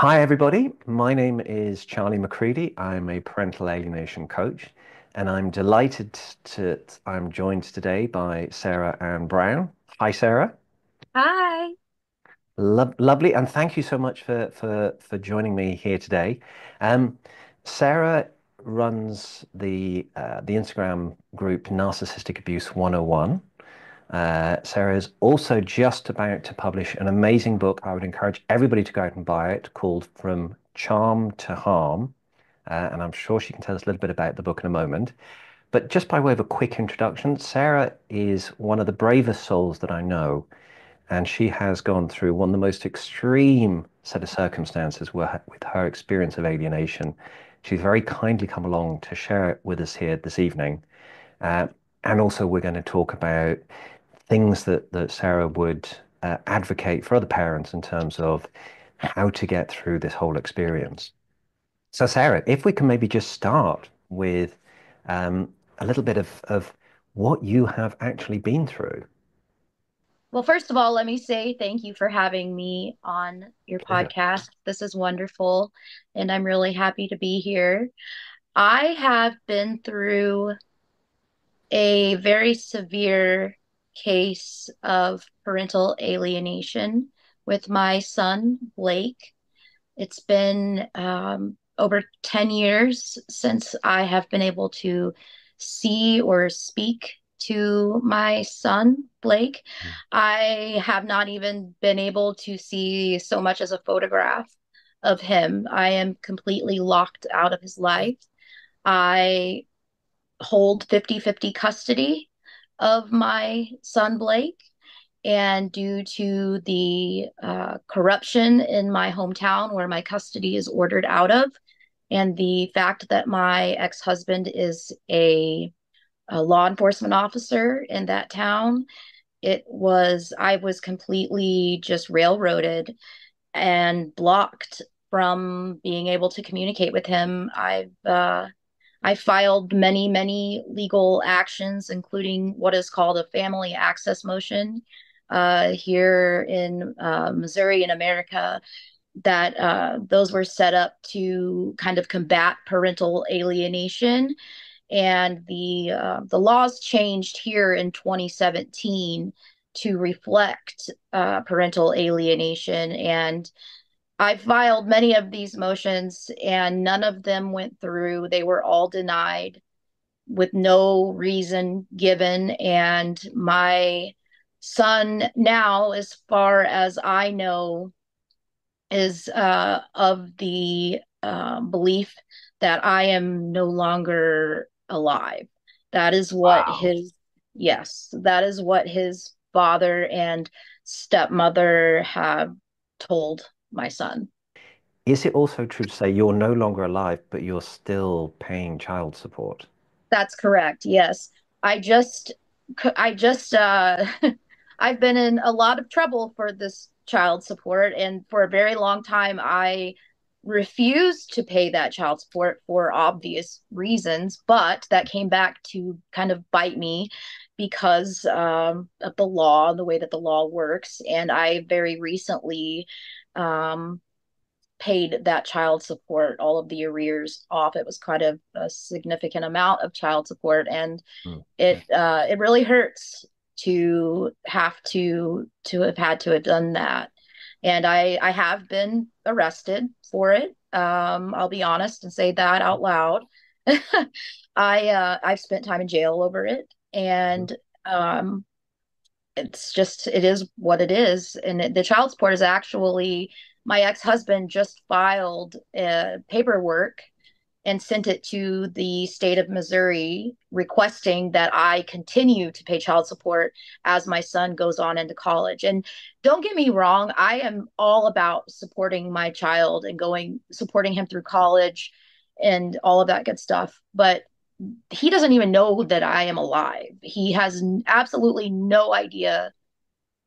Hi, everybody. My name is Charlie McCready. I'm a parental alienation coach, and I'm delighted I'm joined today by Sara Ann Brown. Hi, Sara. Hi. Lovely, and thank you so much for joining me here today. Um, Sara runs the Instagram group Narcissistic Abuse 101. Sara is also just about to publish an amazing book. I would encourage everybody to go out and buy it, called From Charm to Harm. And I'm sure she can tell us a little bit about the book in a moment. But just by way of a quick introduction, Sara is one of the bravest souls that I know. And she has gone through one of the most extreme set of circumstances with her experience of alienation. She's very kindly come along to share it with us here this evening. Uh, and also, we're going to talk about things that Sara would advocate for other parents in terms of how to get through this whole experience. So, Sara, if we can maybe just start with a little bit of what you have actually been through. Well, first of all, let me say thank you for having me on your Pleasure. podcast. This is wonderful, and I'm really happy to be here. I have been through a very severe case of parental alienation with my son, Blake. It's been over 10 years since I have been able to see or speak to my son, Blake. I have not even been able to see so much as a photograph of him. I am completely locked out of his life. I hold 50-50 custody of my son, Blake. And due to the corruption in my hometown, where my custody is ordered out of, and the fact that my ex-husband is a law enforcement officer in that town, I was completely just railroaded and blocked from being able to communicate with him. I filed many legal actions, including what is called a family access motion here in Missouri in America. That those were set up to kind of combat parental alienation, and the laws changed here in 2017 to reflect parental alienation. And I filed many of these motions, and none of them went through. They were all denied with no reason given. And my son now, as far as I know, is of the belief that I am no longer alive. That is what Wow. his, yes, that is what his father and stepmother have told my son. Is it also true to say you're no longer alive, but you're still paying child support? That's correct. Yes. I just, I just, I've been in a lot of trouble for this child support. And for a very long time, I refused to pay that child support for obvious reasons. But that came back to kind of bite me because of the law and the way that the law works. And I very recently, um, paid that child support, all of the arrears off. It was quite a significant amount of child support, and Mm. it really hurts to have had to have done that. And I have been arrested for it. I'll be honest and say that out loud. I've spent time in jail over it, Mhm. and um, it is what it is. And the child support is actually, my ex-husband just filed paperwork and sent it to the state of Missouri requesting that I continue to pay child support as my son goes on into college. And don't get me wrong, I am all about supporting my child and supporting him through college and all of that good stuff. But he doesn't even know that I am alive. He has absolutely no idea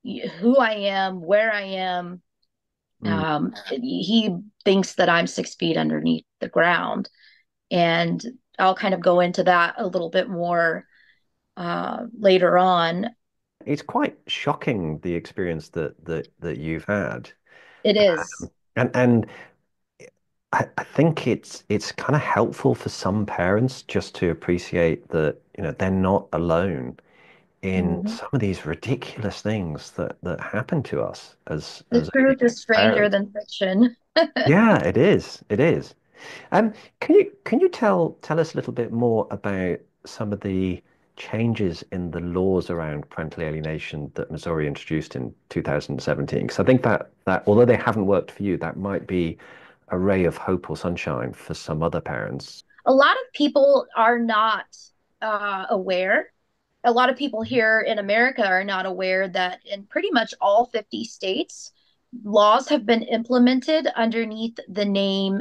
who I am, where I am. Mm. He thinks that I'm 6 feet underneath the ground. And I'll kind of go into that a little bit more later on. It's quite shocking, the experience that you've had. It is. And I think it's kind of helpful for some parents just to appreciate that, they're not alone in Mhm. some of these ridiculous things that happen to us The as truth is alienated stranger parents. than fiction. Yeah, it is. It is. Can you tell us a little bit more about some of the changes in the laws around parental alienation that Missouri introduced in 2017? Because I think that although they haven't worked for you, that might be a ray of hope or sunshine for some other parents. A lot of people are not aware. A lot of people here in America are not aware that in pretty much all 50 states, laws have been implemented underneath the name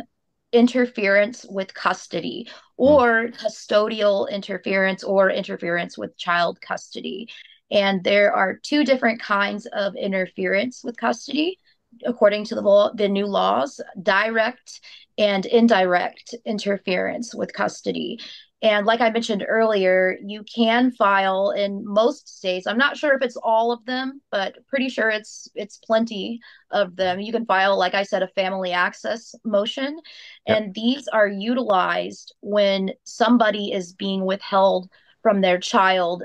interference with custody Mm, or custodial interference or interference with child custody. And there are two different kinds of interference with custody, according to the law, the new laws, direct and indirect interference with custody. And like I mentioned earlier, you can file in most states. I'm not sure if it's all of them, but pretty sure it's plenty of them. You can file, like I said, a family access motion, yeah. and these are utilized when somebody is being withheld from their child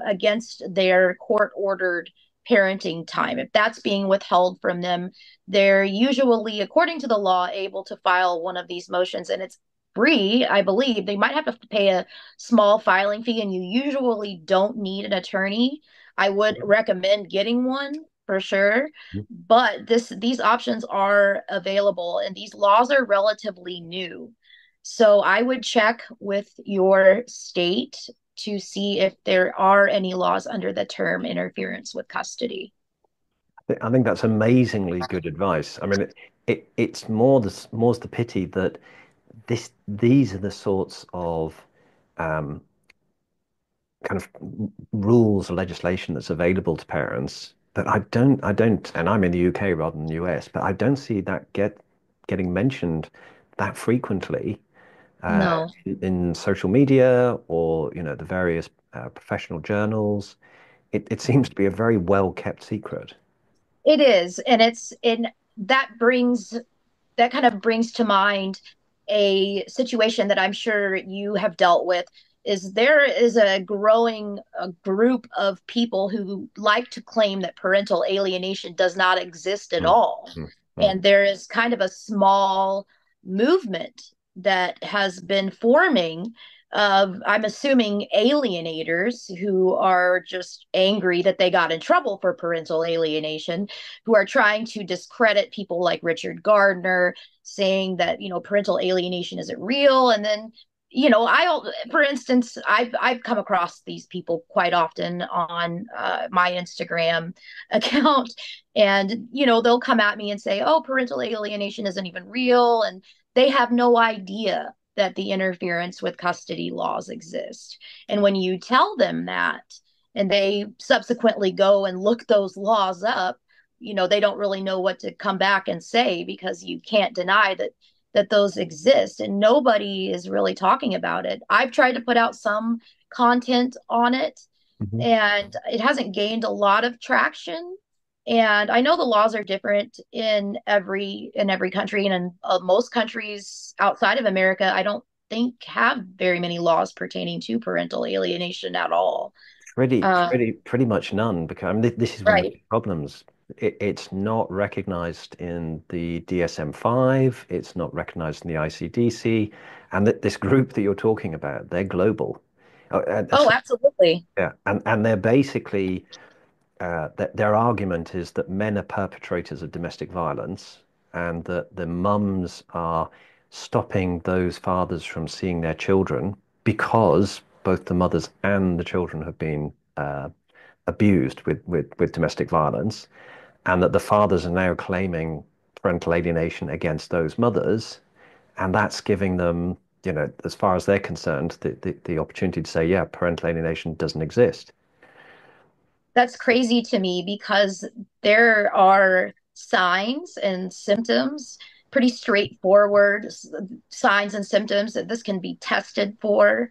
against their court-ordered parenting time. If that's being withheld from them, they're usually, according to the law, able to file one of these motions, and it's free, I believe. They might have to pay a small filing fee, and you usually don't need an attorney. I would recommend getting one for sure. But these options are available, and these laws are relatively new. So I would check with your state to see if there are any laws under the term interference with custody. I think that's amazingly good advice. I mean, it's more's the pity that these are the sorts of um, kind of rules or legislation that's available to parents. But I don't, and I'm in the UK rather than the US, but I don't see that getting mentioned that frequently uh, No. in social media or the various professional journals. It seems to be a very well kept secret. It is, and it's in that brings that kind of brings to mind a situation that I'm sure you have dealt with. Is there is a growing group of people who like to claim that parental alienation does not exist at Mm, all. mm, mm. And there is kind of a small movement that has been forming of, I'm assuming, alienators who are just angry that they got in trouble for parental alienation, who are trying to discredit people like Richard Gardner, saying that parental alienation isn't real. And then for instance, I've come across these people quite often on my Instagram account, and they'll come at me and say, "Oh, parental alienation isn't even real," and they have no idea that the interference with custody laws exist. And when you tell them that, and they subsequently go and look those laws up, they don't really know what to come back and say, because you can't deny that those exist, and nobody is really talking about it. I've tried to put out some content on it, Mhm. and it hasn't gained a lot of traction. And I know the laws are different in every country, and in most countries outside of America, I don't think have very many laws pertaining to parental alienation at all. Uh, Pretty much none, because I mean, this is one of the right. big problems. It's not recognized in the DSM-5. It's not recognized in the ICDC, and that this group that you're talking about, they're global. Oh, absolutely. Yeah, and they're basically their argument is that men are perpetrators of domestic violence, and that the mums are stopping those fathers from seeing their children because both the mothers and the children have been abused with domestic violence, and that the fathers are now claiming parental alienation against those mothers, and that's giving them, as far as they're concerned, the opportunity to say, yeah, parental alienation doesn't exist. That's crazy to me, because there are signs and symptoms, pretty straightforward signs and symptoms that this can be tested for.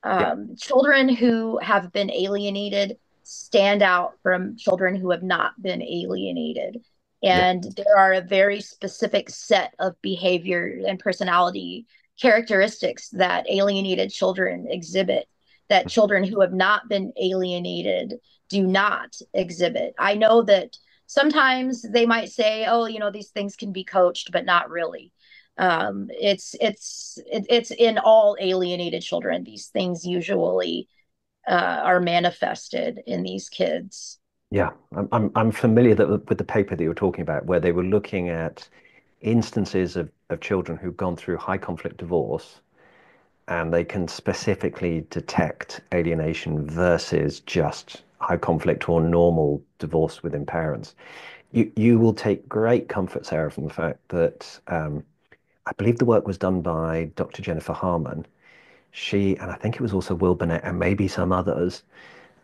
Yeah. Children who have been alienated stand out from children who have not been alienated. Yeah. And there are a very specific set of behavior and personality characteristics that alienated children exhibit that children who have not been alienated do not exhibit. I know that sometimes they might say, "Oh, these things can be coached," but not really. It's in all alienated children. These things usually are manifested in these kids. Yeah, I'm familiar with the paper that you were talking about, where they were looking at instances of children who've gone through high conflict divorce, and they can specifically detect alienation versus just high conflict or normal divorce within parents. You will take great comfort, Sarah, from the fact that I believe the work was done by Dr. Jennifer Harman. She, and I think it was also Will Burnett and maybe some others,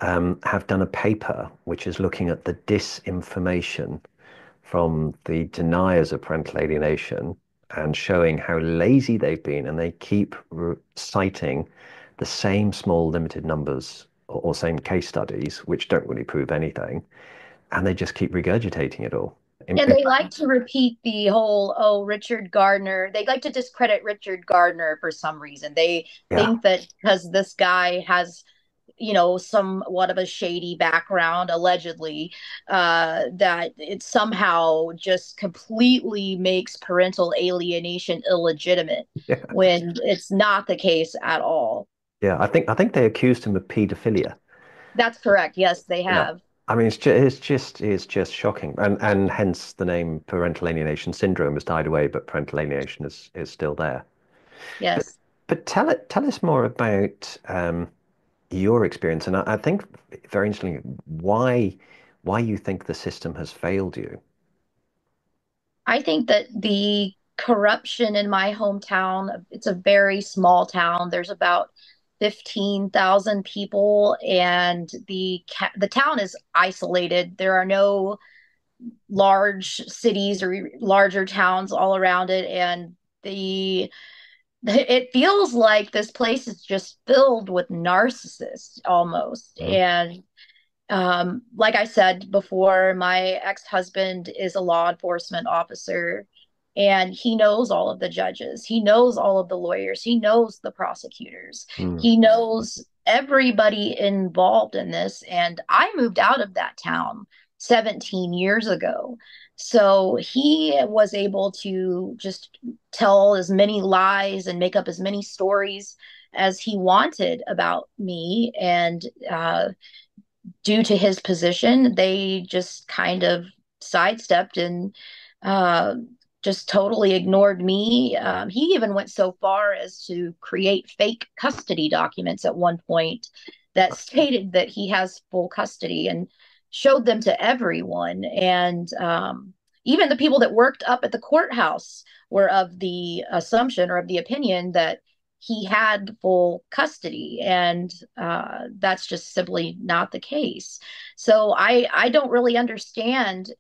have done a paper which is looking at the disinformation from the deniers of parental alienation and showing how lazy they've been, and they keep citing the same small limited numbers or same case studies, which don't really prove anything, and they just keep regurgitating it all. And they like to repeat the whole, oh, Richard Gardner. They like to discredit Richard Gardner for some reason. They Yeah, think that because this guy has, somewhat of a shady background, allegedly, that it somehow just completely makes parental alienation illegitimate yeah, when it's not the case at all. yeah. I think they accused him of paedophilia. That's correct. Yes, they Yeah. have. I mean, it's just shocking, and hence the name parental alienation syndrome has died away, but parental alienation is still there. But Yes. but tell us more about your experience, and I think very interestingly why you think the system has failed you. I think that the corruption in my hometown, it's a very small town. There's about 15,000 people, and the town is isolated. There are no large cities or larger towns all around it, and the it feels like this place is just filled with narcissists almost. Mhm. And like I said before, my ex-husband is a law enforcement officer, and he knows all of the judges. He knows all of the lawyers. He knows the prosecutors. Mm, He knows everybody involved in this. And I moved out of that town 17 years ago. So he was able to just tell as many lies and make up as many stories as he wanted about me. And due to his position, they just kind of sidestepped and uh, just totally ignored me. He even went so far as to create fake custody documents at one point that stated that he has full custody and showed them to everyone. And even the people that worked up at the courthouse were of the assumption or of the opinion that he had full custody, and that's just simply not the case. So I don't really understand.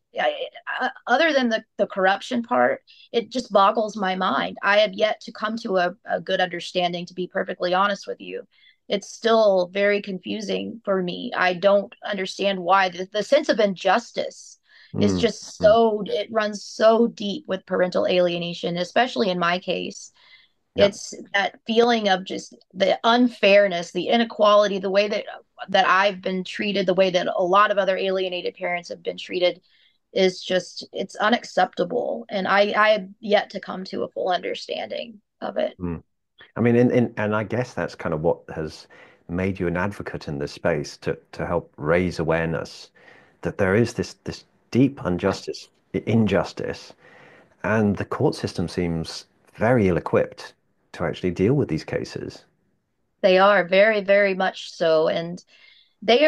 Other than the corruption part, it just boggles my mind. I have yet to come to a good understanding, to be perfectly honest with you. It's still very confusing for me. I don't understand why the sense of injustice is mm, just mm. it runs so deep with parental alienation, especially in my case. Yeah. It's that feeling of just the unfairness, the inequality, the way that I've been treated, the way that a lot of other alienated parents have been treated is just it's unacceptable. And I have yet to come to a full understanding of it. Mm. I mean, and I guess that's kind of what has made you an advocate in this space to help raise awareness that there is this deep injustice, and the court system seems very ill-equipped to actually deal with these cases. They are very, very much so. And they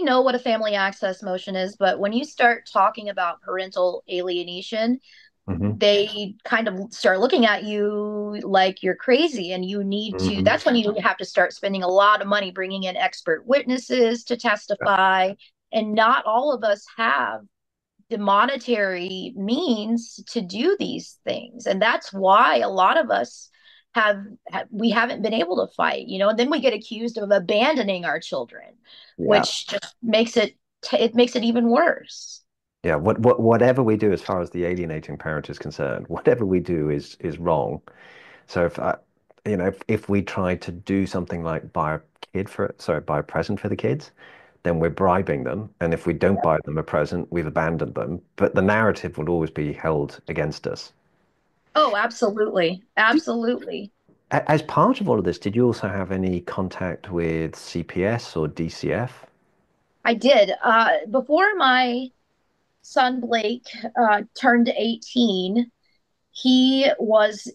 know what a family access motion is, but when you start talking about parental alienation, Hmm. they kind of start looking at you like you're crazy, and you need to Hmm. that's when you have to start spending a lot of money bringing in expert witnesses to testify, and not all of us have the monetary means to do these things, and that's why a lot of us we haven't been able to fight, and then we get accused of abandoning our children, Yeah. which just makes it even worse. Yeah, whatever we do as far as the alienating parent is concerned, whatever we do is wrong. So if we try to do something like buy a present for the kids, then we're bribing them. And if we don't buy them a present, we've abandoned them. But the narrative will always be held against us. Oh, absolutely. Did, Absolutely. as part of all of this, did you also have any contact with CPS or DCF? I did. Before my son Blake turned 18, he was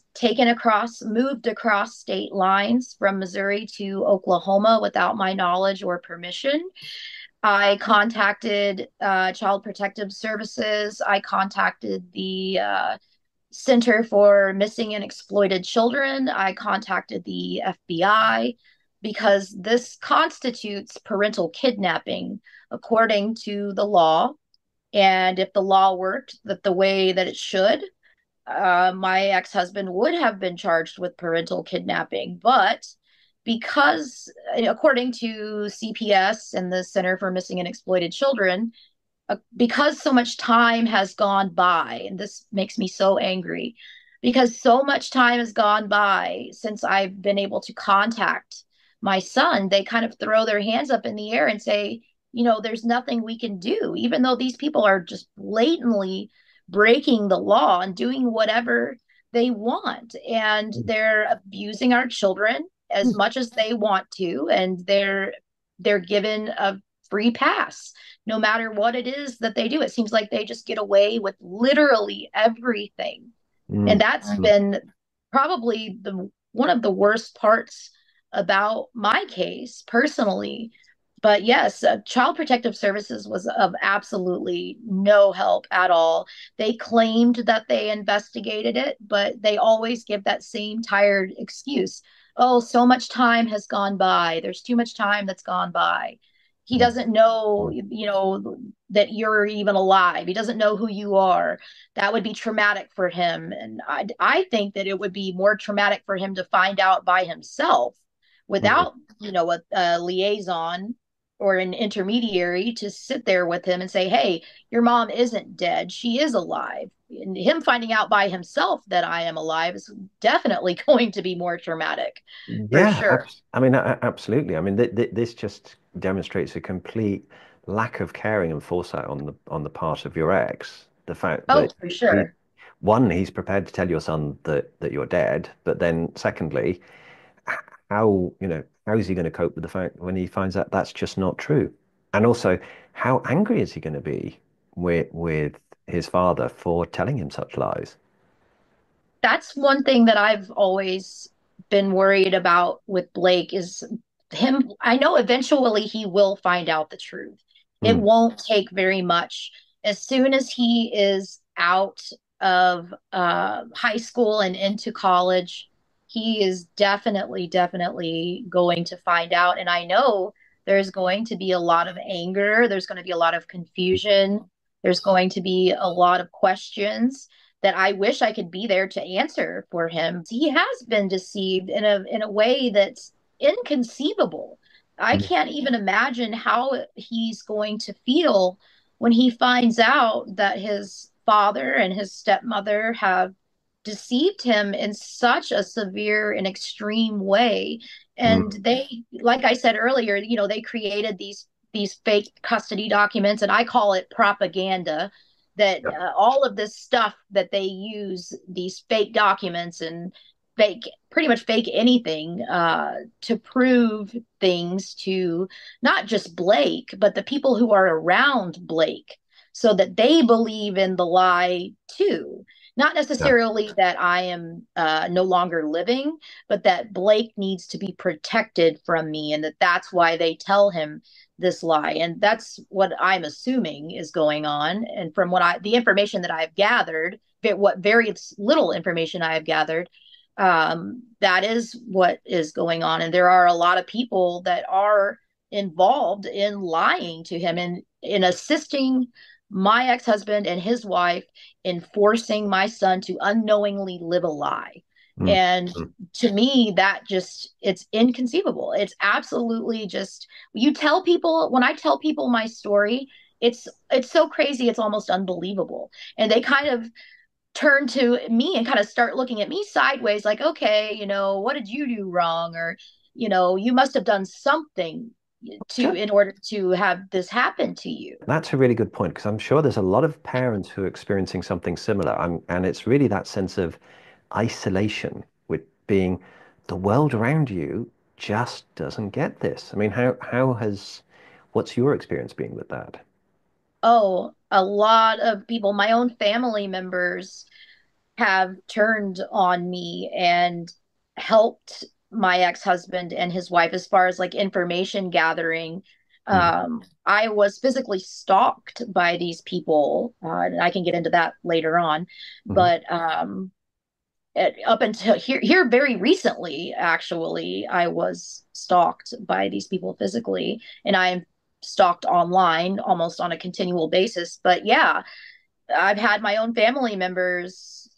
moved across state lines from Missouri to Oklahoma without my knowledge or permission. I contacted Child Protective Services. I contacted the Center for Missing and Exploited Children. I contacted the FBI because this constitutes parental kidnapping according to the law. And if the law worked the way that it should, my ex-husband would have been charged with parental kidnapping. But because, according to CPS and the Center for Missing and Exploited Children, because so much time has gone by, and this makes me so angry, because so much time has gone by since I've been able to contact my son, they kind of throw their hands up in the air and say, there's nothing we can do, even though these people are just blatantly breaking the law and doing whatever they want. And they're abusing our children as much as they want to, and they're given a free pass no matter what it is that they do. It seems like they just get away with literally everything. And Mm, that's been probably the one of the worst parts about my case personally. But yes, Child Protective Services was of absolutely no help at all. They claimed that they investigated it, but they always give that same tired excuse. Oh, so much time has gone by. There's too much time that's gone by. He mm, doesn't know, mm, that you're even alive. He doesn't know who you are. That would be traumatic for him. And I think that it would be more traumatic for him to find out by himself mm. without, a liaison or an intermediary to sit there with him and say, hey, your mom isn't dead. She is alive. And him finding out by himself that I am alive is definitely going to be more traumatic for Yeah, sure. I mean, absolutely. I mean, this just demonstrates a complete lack of caring and foresight on the part of your ex. The fact Oh, that for he, sure. one, he's prepared to tell your son that you're dead, but then secondly, how is he going to cope with the fact when he finds out that's just not true? And also, how angry is he going to be with his father for telling him such lies? That's one thing that I've always been worried about with Blake is him. I know eventually he will find out the truth. It Mm, won't take very much. As soon as he is out of high school and into college, he is definitely going to find out. And I know there's going to be a lot of anger. There's going to be a lot of confusion. There's going to be a lot of questions that I wish I could be there to answer for him. He has been deceived in a way that's inconceivable. I mm, can't even imagine how he's going to feel when he finds out that his father and his stepmother have deceived him in such a severe and extreme way. And mm. they, like I said earlier, they created these fake custody documents, and I call it propaganda. That Yep. all of this stuff that they use, these fake documents and fake, pretty much fake anything, to prove things to not just Blake, but the people who are around Blake, so that they believe in the lie too. Not Yeah. necessarily that I am no longer living, but that Blake needs to be protected from me, and that's why they tell him this lie. And that's what I'm assuming is going on. And from the information that I've gathered, what very little information I have gathered, that is what is going on. And there are a lot of people that are involved in lying to him and in assisting my ex-husband and his wife in forcing my son to unknowingly live a lie. Mm, And mm. to me, that just, it's inconceivable. It's absolutely just, when I tell people my story, it's so crazy, it's almost unbelievable. And they kind of turn to me and kind of start looking at me sideways, like, okay, what did you do wrong? Or, you must have done something to Ju- in order to have this happen to you. That's a really good point because I'm sure there's a lot of parents who are experiencing something similar. And it's really that sense of isolation with being the world around you just doesn't get this. I mean, what's your experience been with that? Oh, a lot of people, my own family members, have turned on me and helped my ex-husband and his wife as far as like information gathering. Mm, I was physically stalked by these people, and I can get into that later on. mhm, But up until here very recently, actually, I was stalked by these people physically, and I am stalked online almost on a continual basis. But yeah, I've had my own family members,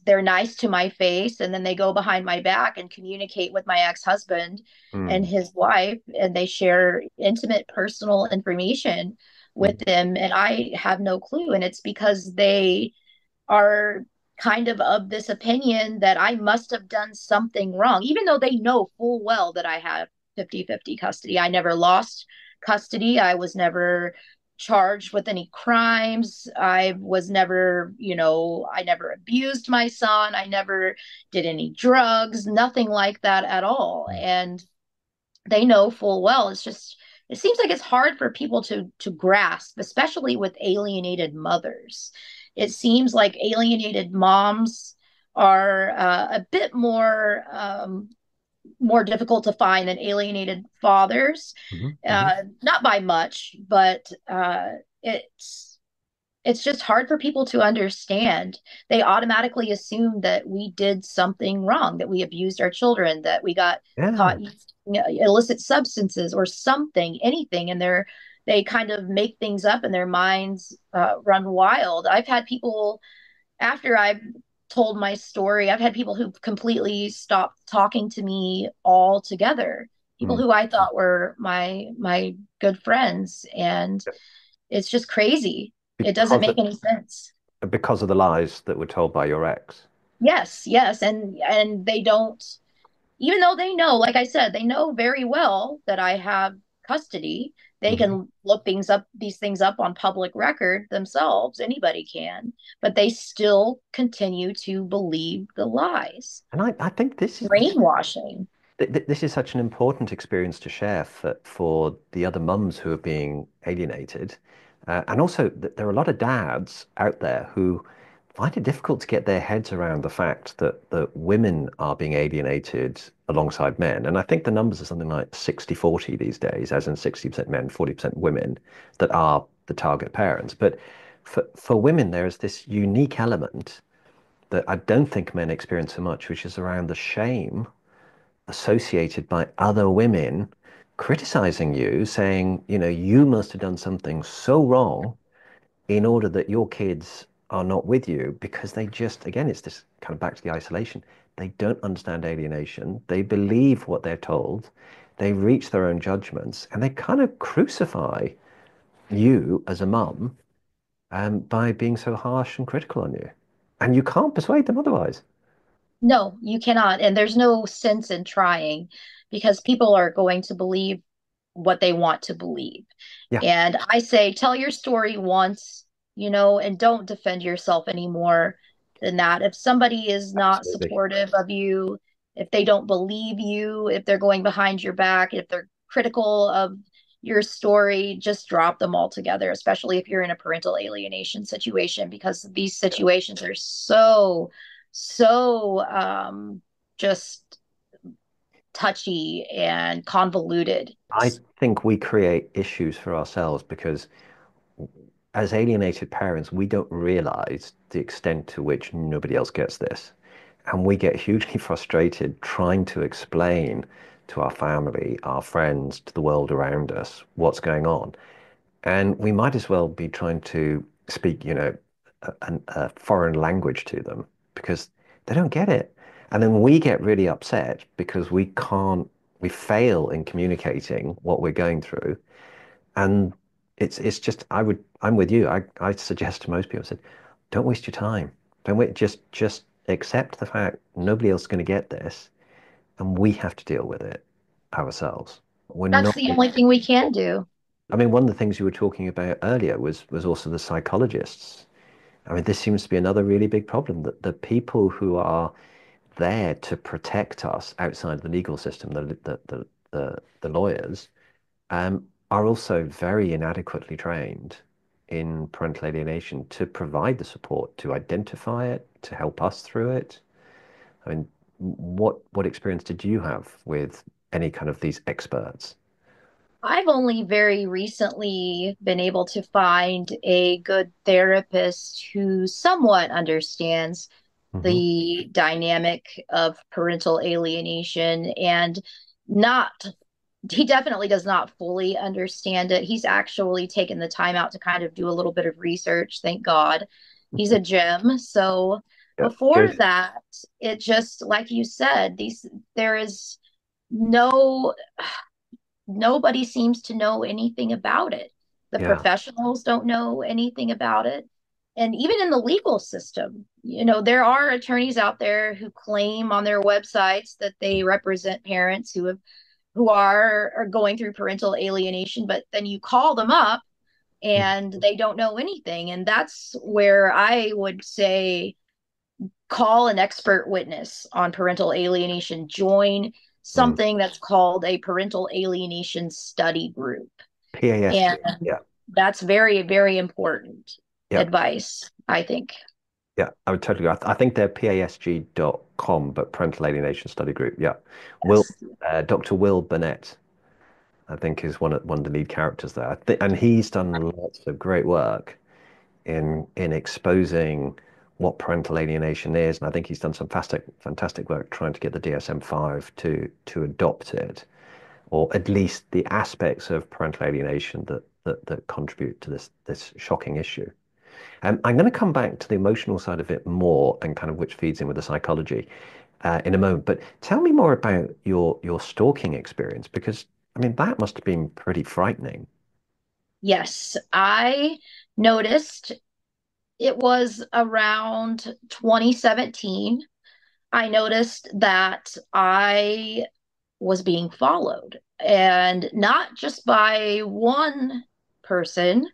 they're nice to my face and then they go behind my back and communicate with my ex-husband and mm, his wife, and they share intimate personal information with mm, them, and I have no clue. And it's because they are kind of this opinion that I must have done something wrong, even though they know full well that I have 50-50 custody. I never lost custody. I was never charged with any crimes. I was never, I never abused my son. I never did any drugs, nothing like that at all. mm. And they know full well. It's just, it seems like it's hard for people to grasp, especially with alienated mothers. It seems like alienated moms are a bit more difficult to find than alienated fathers. Mhm, mhm. Not by much, but it's just hard for people to understand. They automatically assume that we did something wrong, that we abused our children, that we got Yeah. caught using illicit substances or something, anything, and they kind of make things up and their minds run wild. I've had people after I've told my story, I've had people who completely stopped talking to me altogether. People Mm. who I thought were my good friends, and it's just crazy. It doesn't Because make any sense. because of the lies that were told by your ex. Yes, yes, and they don't, even though they know, like I said, they know very well that I have custody. They Mhm. can look these things up on public record themselves. Anybody can, but they still continue to believe the lies. And I think Brainwashing. this is such an important experience to share for the other mums who are being alienated. And also, there are a lot of dads out there who find it difficult to get their heads around the fact that women are being alienated alongside men. And I think the numbers are something like 60-40 these days, as in 60% men, 40% women that are the target parents. But for women, there is this unique element that I don't think men experience so much, which is around the shame associated by other women criticizing you, saying, you must have done something so wrong in order that your kids are not with you because they just, again, it's this kind of back to the isolation. They don't understand alienation. They believe what they're told. They reach their own judgments and they kind of crucify you as a mum by being so harsh and critical on you. And you can't persuade them otherwise. No, you cannot. And there's no sense in trying because people are going to believe what they want to believe. Yeah, And I say, tell your story once, and don't defend yourself anymore than that. If somebody is not absolutely. supportive of you, if they don't believe you, if they're going behind your back, if they're critical of your story, just drop them altogether, especially if you're in a parental alienation situation, because these situations are so just touchy and convoluted. I think we create issues for ourselves because as alienated parents, we don't realize the extent to which nobody else gets this. And we get hugely frustrated trying to explain to our family, our friends, to the world around us what's going on. And we might as well be trying to speak, a foreign language to them because they don't get it. And then we get really upset because we fail in communicating what we're going through. And it's just I'm with you. I suggest to most people, I said, don't waste your time. Don't wait. Just accept the fact nobody else is going to get this, and we have to deal with it ourselves. We're That's not. the only thing we can do. I mean, one of the things you were talking about earlier was also the psychologists. I mean, this seems to be another really big problem that the people who are there to protect us outside the legal system, the lawyers, are also very inadequately trained in parental alienation to provide the support to identify it, to help us through it. I mean, what experience did you have with any kind of these experts? I've only very recently been able to find a good therapist who somewhat understands Hmm. the dynamic of parental alienation and not he definitely does not fully understand it. He's actually taken the time out to kind of do a little bit of research, thank God. He's a gem. So Yeah, before good. that, it just like you said, these there is no nobody seems to know anything about it. The Yeah. professionals don't know anything about it. And even in the legal system, there are attorneys out there who claim on their websites that they represent parents who are going through parental alienation, but then you call them up and they don't know anything. And that's where I would say call an expert witness on parental alienation, join Mm. something that's called a parental alienation study group. PASG. And Yeah. that's very, very important Yeah. advice, I think. Yeah. I would totally agree. I think they're pasg.com, but Parental Alienation Study Group. Yeah. Will, Yes. Dr. Will Burnett, I think, is one of the lead characters there. And he's done lots of great work in exposing what parental alienation is. And I think he's done some fantastic work trying to get the DSM-5 to adopt it, or at least the aspects of parental alienation that contribute to this shocking issue. I'm going to come back to the emotional side of it more and kind of which feeds in with the psychology in a moment. But tell me more about your stalking experience because I mean that must have been pretty frightening. Yes, I noticed it was around 2017. I noticed that I was being followed, and not just by one person,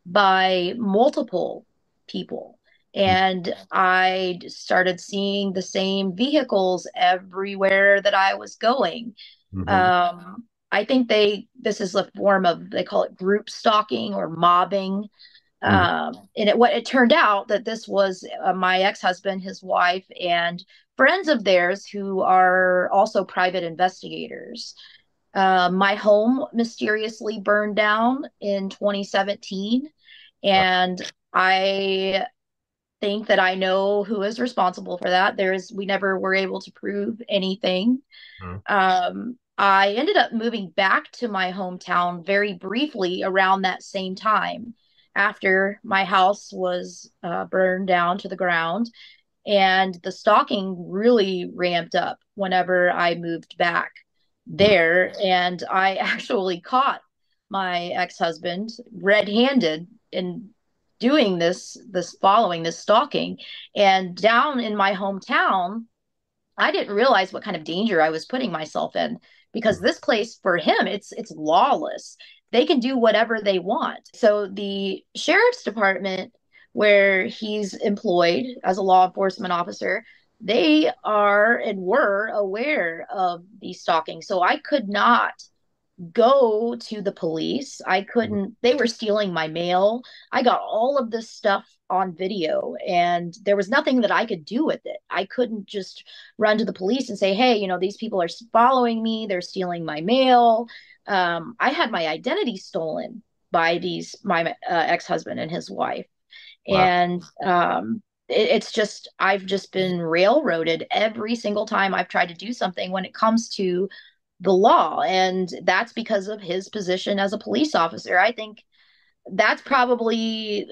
by multiple people. And I started seeing the same vehicles everywhere that I was going. Mm-hmm. I think this is a form of, they call it group stalking or mobbing. Hmm. And what it turned out that this was my ex-husband, his wife, and friends of theirs who are also private investigators. My home mysteriously burned down in 2017, Wow. and I think that I know who is responsible for that. We never were able to prove anything. Mm. I ended up moving back to my hometown very briefly around that same time after my house was burned down to the ground. And the stalking really ramped up whenever I moved back Mm. there. And I actually caught my ex-husband red-handed in doing this following, this stalking. And down in my hometown, I didn't realize what kind of danger I was putting myself in because Mm. this place for him, it's lawless. They can do whatever they want. So the sheriff's department, where he's employed as a law enforcement officer, they are and were aware of the stalking. So I could not go to the police. I Mm. couldn't, they were stealing my mail. I got all of this stuff on video and there was nothing that I could do with it. I couldn't just run to the police and say, hey, these people are following me, they're stealing my mail. I had my identity stolen by my ex-husband and his wife. Wow. And it's just, I've just been railroaded every single time I've tried to do something when it comes to the law. And that's because of his position as a police officer. I think that's probably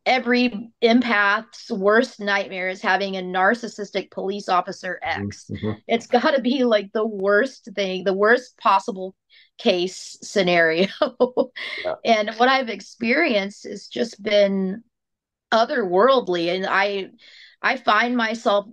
every empath's worst nightmare is having a narcissistic police officer X. Mhm. It's got to be like the worst thing, the worst possible case scenario. Yeah. And what I've experienced has just been otherworldly. And I find myself,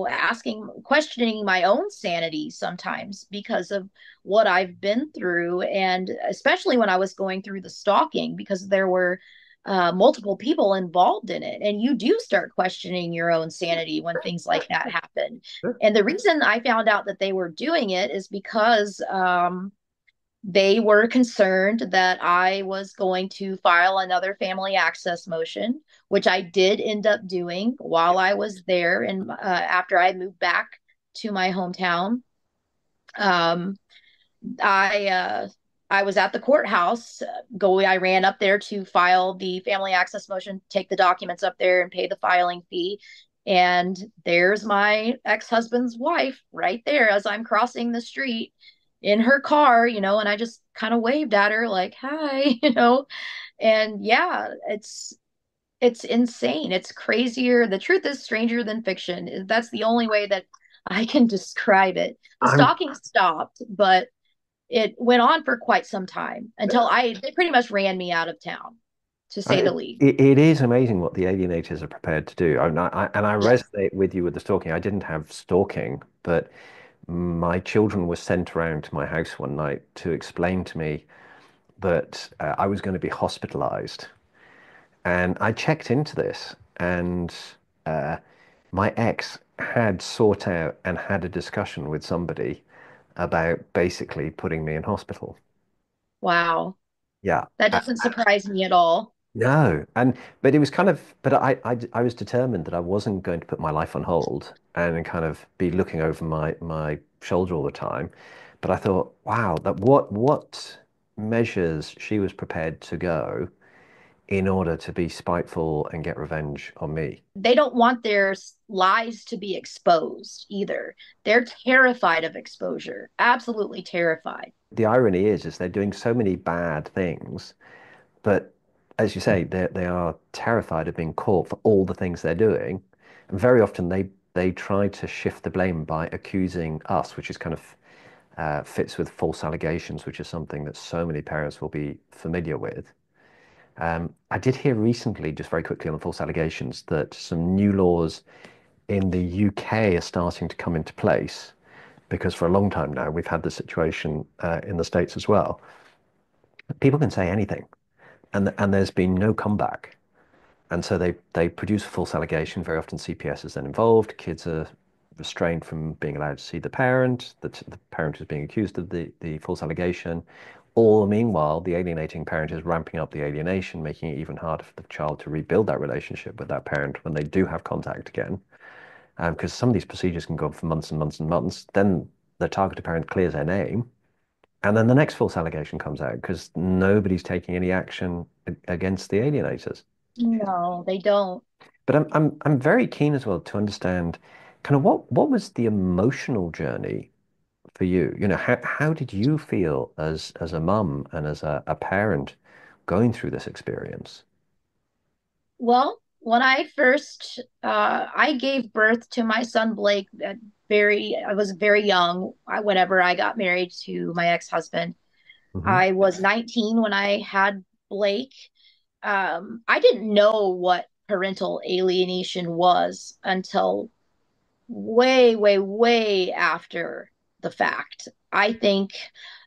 asking, questioning my own sanity sometimes because of what I've been through. And especially when I was going through the stalking, because there were multiple people involved in it. And you do start questioning your own sanity when things like that happen. Sure. And the reason I found out that they were doing it is because they were concerned that I was going to file another family access motion, which I did end up doing while I was there and after I moved back to my hometown. Um, I I was at the courthouse. I ran up there to file the family access motion, take the documents up there, and pay the filing fee. And there's my ex-husband's wife right there as I'm crossing the street in her car, and I just kind of waved at her like, "Hi," And yeah, it's insane. It's crazier. The truth is stranger than fiction. That's the only way that I can describe it. The I'm stalking stopped, but it went on for quite some time until they pretty much ran me out of town, to I say mean, the least. it is amazing what the alienators are prepared to do. And I Yes. resonate with you with the stalking. I didn't have stalking, but my children were sent around to my house one night to explain to me that I was going to be hospitalized. And I checked into this, and uh, my ex had sought out and had a discussion with somebody about basically putting me in hospital. Wow. Yeah. That doesn't surprise me at all. No, but it was kind of, but I was determined that I wasn't going to put my life on hold and kind of be looking over my shoulder all the time. But I thought, wow, that what measures she was prepared to go in order to be spiteful and get revenge on me. They don't want their lies to be exposed either. They're terrified of exposure, absolutely terrified. The irony is they're doing so many bad things, but as you say, they are terrified of being caught for all the things they're doing. And very often they try to shift the blame by accusing us, which is kind of fits with false allegations, which is something that so many parents will be familiar with. I did hear recently, just very quickly on the false allegations, that some new laws in the UK are starting to come into place because for a long time now we've had the situation in the States as well. People can say anything, and there's been no comeback. And so they produce a false allegation. Very often CPS is then involved. Kids are restrained from being allowed to see the parent. The parent is being accused of the false allegation. All meanwhile, the alienating parent is ramping up the alienation, making it even harder for the child to rebuild that relationship with that parent when they do have contact again. Because some of these procedures can go on for months and months and months. Then the targeted parent clears their name, and then the next false allegation comes out because nobody's taking any action against the alienators. No, they don't. But I'm very keen as well to understand kind of what was the emotional journey for you? You know, how did you feel as a mum and as a parent going through this experience? Well, when I gave birth to my son Blake I was very young whenever I got married to my ex-husband. Hmm. I was 19 when I had Blake. I didn't know what parental alienation was until way, way, way after the fact. I think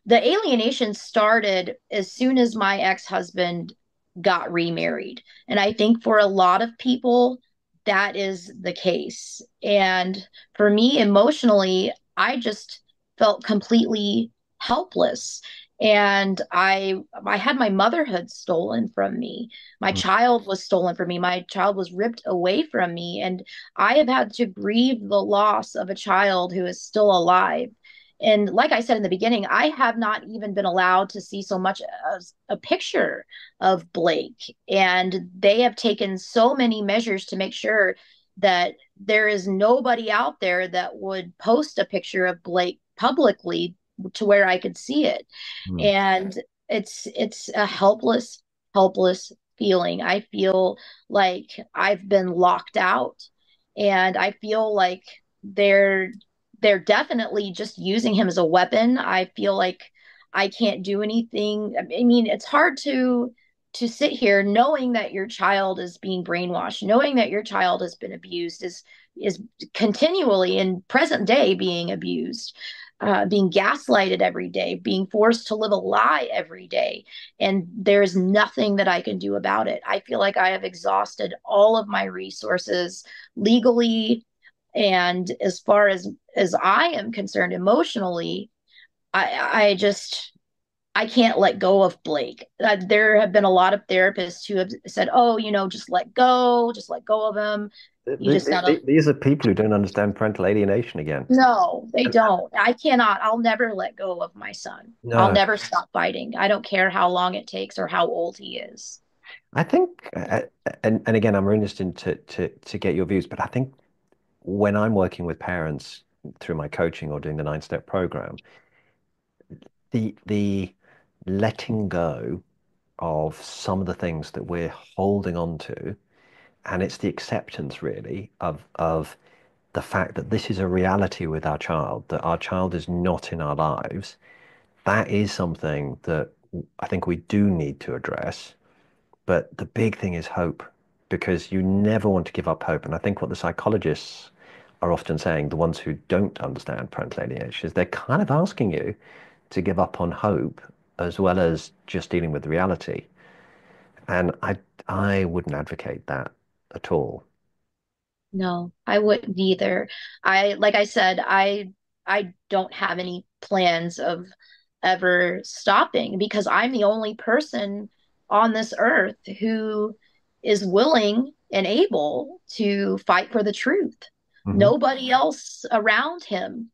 the alienation started as soon as my ex-husband got remarried. And I think for a lot of people, that is the case. And for me, emotionally, I just felt completely helpless. And I had my motherhood stolen from me. My child was stolen from me. My child was ripped away from me. And I have had to grieve the loss of a child who is still alive. And like I said in the beginning, I have not even been allowed to see so much as a picture of Blake. And they have taken so many measures to make sure that there is nobody out there that would post a picture of Blake publicly to where I could see it. Mm. And it's a helpless, helpless feeling. I feel like I've been locked out, and I feel like they're they're definitely just using him as a weapon. I feel like I can't do anything. I mean, it's hard to sit here knowing that your child is being brainwashed, knowing that your child has been abused, is continually in present day being abused, being gaslighted every day, being forced to live a lie every day. And there's nothing that I can do about it. I feel like I have exhausted all of my resources legally. And as far as I am concerned emotionally, I just I can't let go of Blake. There have been a lot of therapists who have said, "Oh, just let go of him. You just gotta." These are people who don't understand parental alienation again. No, they And, don't. I cannot. I'll never let go of my son. I'll no, never stop fighting. I don't care how long it takes or how old he is. I think, and again, I'm really interested to get your views, but I think when I'm working with parents through my coaching or doing the 9-step program, the letting go of some of the things that we're holding on to, and it's the acceptance really of the fact that this is a reality with our child, that our child is not in our lives. That is something that I think we do need to address. But the big thing is hope, because you never want to give up hope. And I think what the psychologists are often saying, the ones who don't understand parental alienation, is they're kind of asking you to give up on hope as well as just dealing with reality. And I wouldn't advocate that at all. No, I wouldn't either. Like I said, I don't have any plans of ever stopping because I'm the only person on this earth who is willing and able to fight for the truth. Hmm. Nobody else around him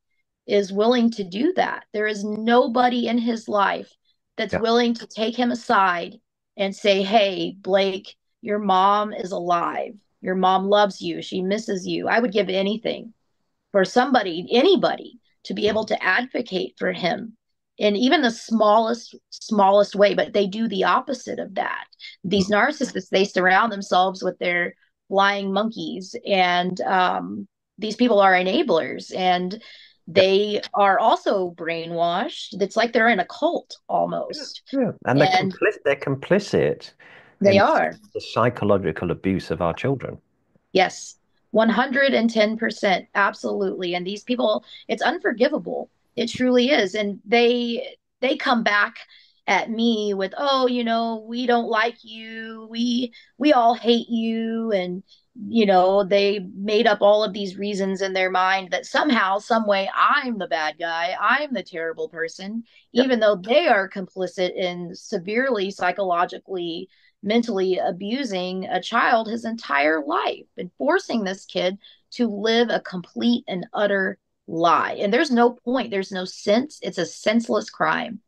is willing to do that. There is nobody in his life that's Yeah. willing to take him aside and say, "Hey, Blake, your mom is alive. Your mom loves you. She misses you." I would give anything for somebody, anybody, to be able to advocate for him in even the smallest way, but they do the opposite of that. These narcissists, they surround themselves with their flying monkeys, and these people are enablers, and Yeah. they are also brainwashed. It's like they're in a cult Yeah. almost. Yeah. And And they're complicit they in are. the psychological abuse of our children. Yes, 110%. Absolutely. And these people, it's unforgivable. It truly is. And they come back at me with, "Oh, we don't like you. We all hate you." And they made up all of these reasons in their mind that somehow, some way, I'm the bad guy. I'm the terrible person, Yeah. even though they are complicit in severely psychologically mentally abusing a child his entire life and forcing this kid to live a complete and utter lie. And there's no point, there's no sense. It's a senseless crime.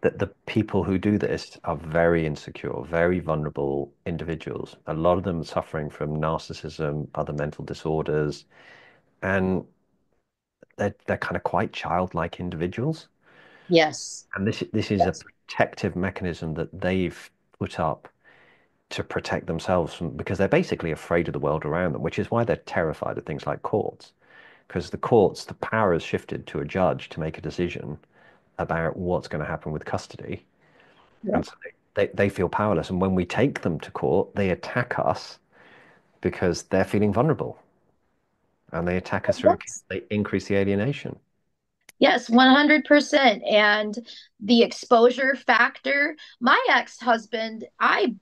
That the people who do this are very insecure, very vulnerable individuals. A lot of them suffering from narcissism, other mental disorders, and they're kind of quite childlike individuals. Yes. And this is a Yes. protective mechanism that they've put up to protect themselves from, because they're basically afraid of the world around them, which is why they're terrified of things like courts. Because the courts, the power has shifted to a judge to make a decision about what's going to happen with custody. Yeah. And so they feel powerless. And when we take them to court, they attack us because they're feeling vulnerable. And they attack us through, Yes. they increase the alienation. Yes, 100%. And the exposure factor, my ex-husband, I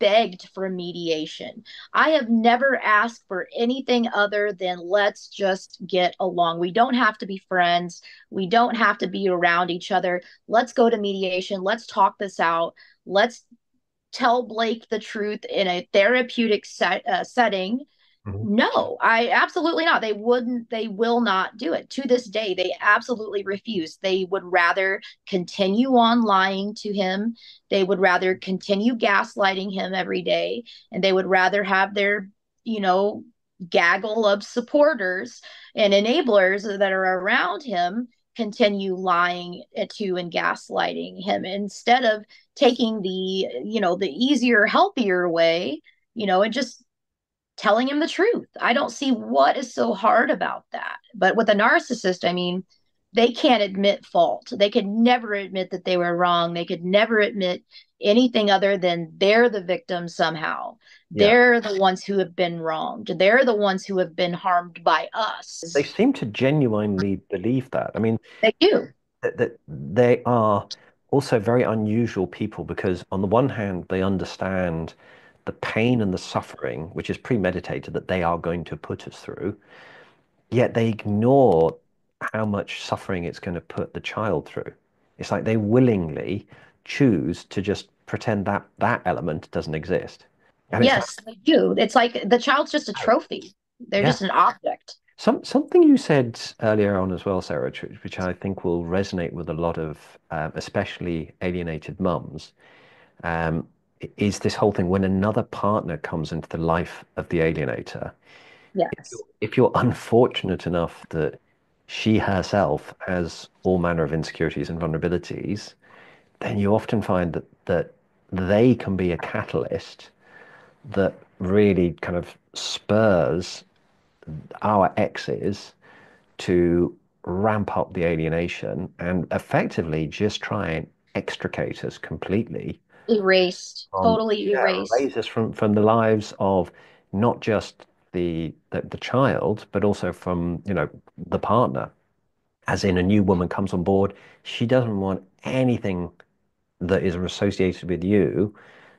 begged for mediation. I have never asked for anything other than let's just get along. We don't have to be friends. We don't have to be around each other. Let's go to mediation. Let's talk this out. Let's tell Blake the truth in a therapeutic setting. Mhm. No, I absolutely not. They will not do it. To this day, they absolutely refuse. They would rather continue on lying to him. They would rather continue gaslighting him every day. And they would rather have their, you know, gaggle of supporters and enablers that are around him continue lying to and gaslighting him instead of taking the easier, healthier way, and just telling him the truth. I don't see what is so hard about that. But with a narcissist, I mean, they can't admit fault. They could never admit that they were wrong. They could never admit anything other than they're the victim somehow. Yeah. They're the ones who have been wronged. They're the ones who have been harmed by They us. seem to genuinely believe that. I mean, They do. that they are also very unusual people because on the one hand, they understand the pain and the suffering, which is premeditated, that they are going to put us through, yet they ignore how much suffering it's going to put the child through. It's like they willingly choose to just pretend that that element doesn't exist. And it's like, Yes, they do. It's like the child's just a trophy. They're yeah. just an object. Something you said earlier on as well, Sarah, which I think will resonate with a lot of especially alienated mums, um, is this whole thing when another partner comes into the life of the alienator. Yes. If you're unfortunate enough that she herself has all manner of insecurities and vulnerabilities, then you often find that they can be a catalyst that really kind of spurs our exes to ramp up the alienation and effectively just try and extricate us completely Erased, from, totally yeah, erased. erase us from the lives of not just the child, but also from, the partner. As in a new woman comes on board, she doesn't want anything that is associated with you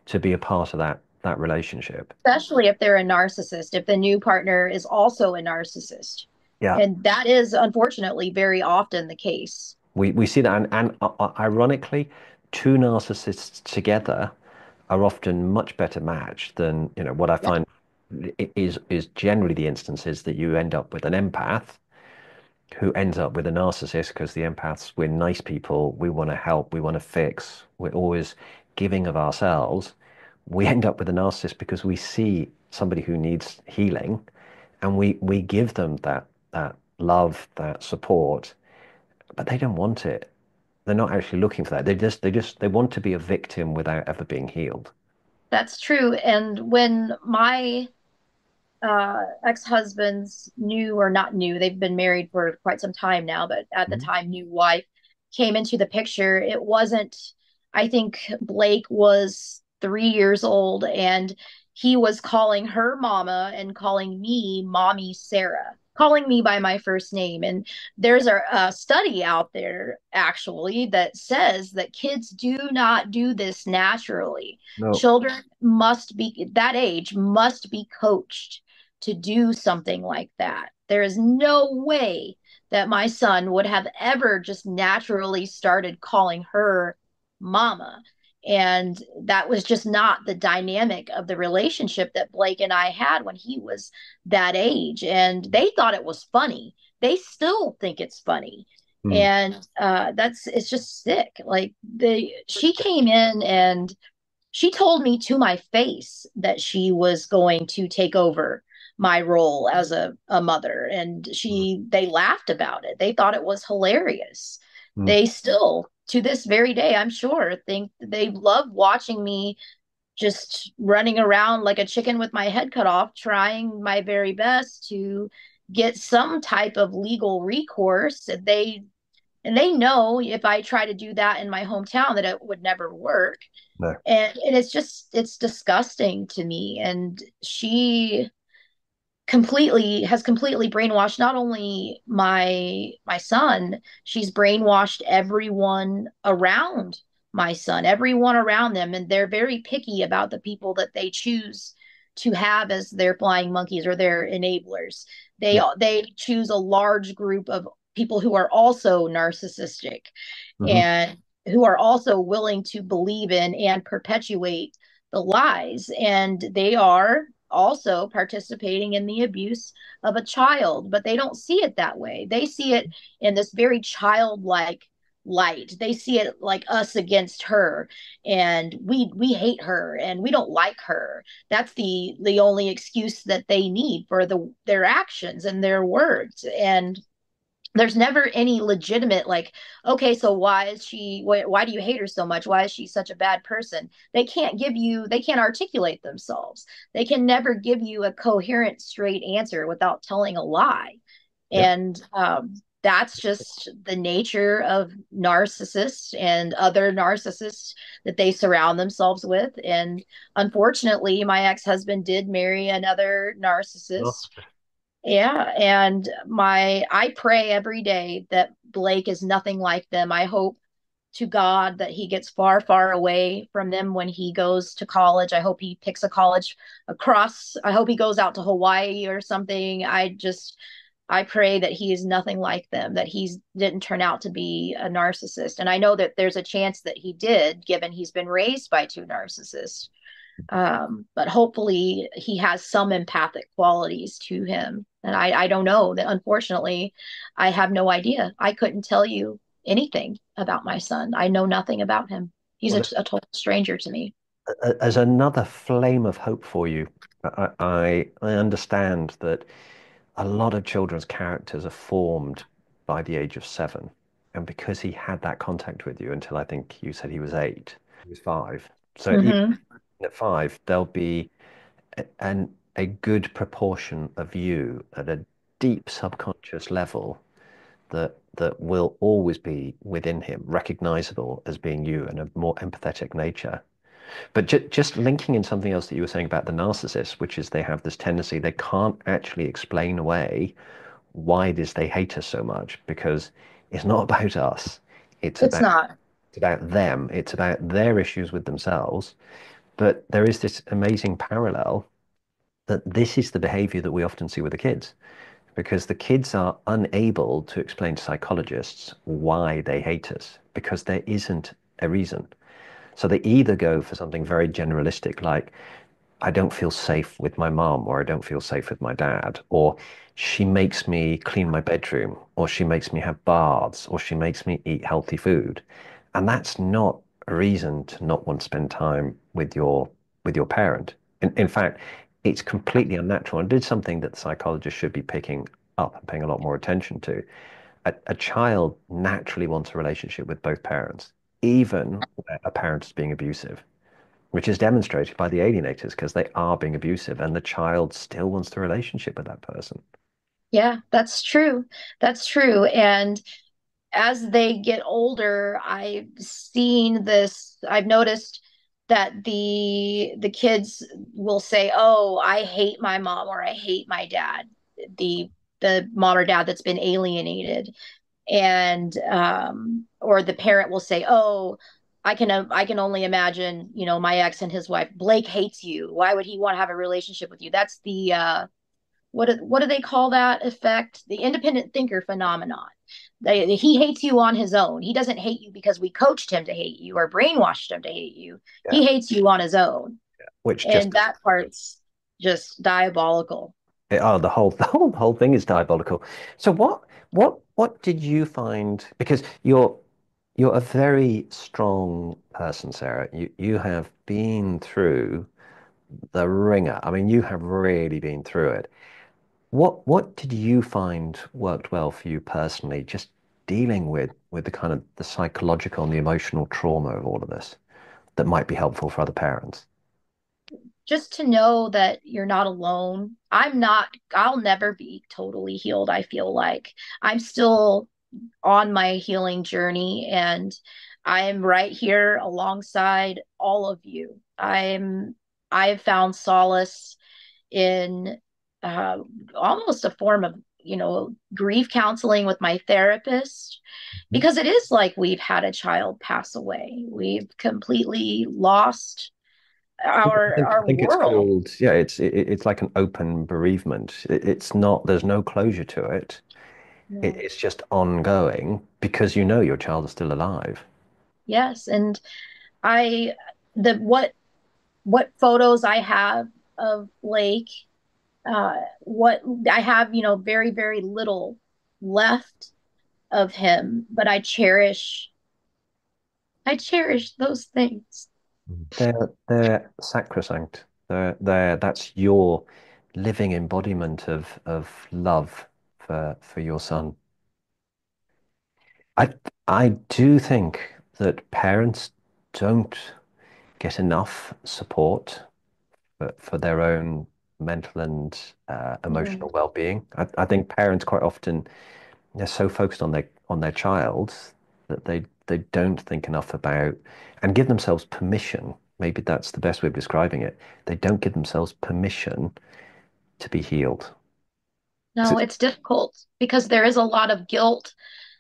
to be a part of that relationship. Especially if they're a narcissist, if the new partner is also a narcissist. Yeah. And that is unfortunately very often the case. We see that, and ironically, two narcissists together are often much better matched than, what I Yeah, find is generally the instances that you end up with an empath who ends up with a narcissist because the empaths, we're nice people, we want to help, we want to fix, we're always giving of ourselves. We end up with a narcissist because we see somebody who needs healing and we give them that love, that support, but they don't want it. They're not actually looking for that. They want to be a victim without ever being healed. that's true. And when my ex-husband's new or not new, they've been married for quite some time now, but at the Mhm. time, new wife came into the picture. It wasn't, I think Blake was 3 years old and he was calling her mama and calling me mommy Sarah, calling me by my first name. And there's a study out there actually that says that kids do not do this naturally. No, Children must be, that age, must be coached to do something like that. There is no way that my son would have ever just naturally started calling her mama. And that was just not the dynamic of the relationship that Blake and I had when he was that age. And they thought it was funny. They still think it's funny. mm, And it's just sick. Like she came in and she told me to my face that she was going to take over my role as a mother, and mm, they laughed about it. They thought it was hilarious. mm. They still to this very day, I'm sure, think they love watching me just running around like a chicken with my head cut off, trying my very best to get some type of legal recourse. They know if I try to do that in my hometown that it would never work. No. And it's disgusting to me. And she completely brainwashed not only my son, she's brainwashed everyone around my son, everyone around them. And they're very picky about the people that they choose to have as their flying monkeys or their enablers. they Yeah. they choose a large group of people who are also narcissistic Hmm. and who are also willing to believe in and perpetuate the lies. And they are also participating in the abuse of a child, but they don't see it that way. They see it in this very childlike light. They see it like us against her, and we hate her and we don't like her. That's the only excuse that they need for their actions and their words. And There's never any legitimate, like, okay, so why do you hate her so much? Why is she such a bad person? They can't articulate themselves. They can never give you a coherent, straight answer without telling a lie. Yeah. And that's just the nature of narcissists and other narcissists that they surround themselves with. And unfortunately, my ex-husband did marry another narcissist. Yeah, and my I pray every day that Blake is nothing like them. I hope to God that he gets far, far away from them when he goes to college. I hope he picks a college I hope he goes out to Hawaii or something. I pray that he is nothing like them, that he didn't turn out to be a narcissist. And I know that there's a chance that he did, given he's been raised by two narcissists. But hopefully he has some empathic qualities to him. And I don't know that, unfortunately, I have no idea. I couldn't tell you anything about my son. I know nothing about him. He's Well, a total stranger to me. as another flame of hope for you, I understand that a lot of children's characters are formed by the age of 7. And because he had that contact with you until I think you said he was 8, he was 5. So even Hmm. at 5, there'll be a good proportion of you at a deep subconscious level that will always be within him, recognizable as being you and a more empathetic nature. But just linking in something else that you were saying about the narcissist, which is they have this tendency, they can't actually explain away why it is they hate us so much because it's not about us. It's It's about not. it's about them. It's about their issues with themselves. But there is this amazing parallel that this is the behavior that we often see with the kids because the kids are unable to explain to psychologists why they hate us because there isn't a reason. So they either go for something very generalistic, like, I don't feel safe with my mom, or I don't feel safe with my dad, or she makes me clean my bedroom, or she makes me have baths, or she makes me eat healthy food. And that's not a reason to not want to spend time with your parent. In fact, it's completely unnatural and did something that the psychologist should be picking up and paying a lot more attention to. A child naturally wants a relationship with both parents, even where a parent is being abusive, which is demonstrated by the alienators because they are being abusive and the child still wants the relationship with that person. Yeah, that's true. That's true. And as they get older, I've noticed that the kids will say, "Oh, I hate my mom," or "I hate my dad." The the mom or dad that's been alienated, and or the parent will say, "Oh, I can only imagine, my ex and his wife. Blake hates you. Why would he want to have a relationship with you?" That's the what do they call that effect? The independent thinker phenomenon. He hates you on his own. He doesn't hate you because we coached him to hate you or brainwashed him to hate you. Yeah. He hates you on his own. Which just And doesn't that part's just diabolical. oh, the whole thing is diabolical. So what did you find? Because you're a very strong person, Sarah. You have been through the ringer. I mean, you have really been through it. What did you find worked well for you personally, just dealing with the kind of the psychological and the emotional trauma of all of this that might be helpful for other parents? Just to know that you're not alone. I'll never be totally healed, I feel like. I'm still on my healing journey, and I'm right here alongside all of you. I've found solace in uh, almost a form of, grief counseling with my therapist, Mhm. because it is like we've had a child pass away. We've completely lost I our think it's world. called, yeah, it's like an open bereavement. It's not, there's no closure to it. Yeah. It's just ongoing because you know your child is still alive. Yes, and I the what photos I have of Blake, what I have, very, very little left of him, but I cherish those things. They're sacrosanct. That's your living embodiment of love for your son. I I do think that parents don't get enough support for their own mental and Mhm. emotional well-being. I think parents quite often they're so focused on their child that they don't think enough about and give themselves permission. Maybe that's the best way of describing it. They don't give themselves permission to be healed. 'Cause No, it's difficult because there is a lot of guilt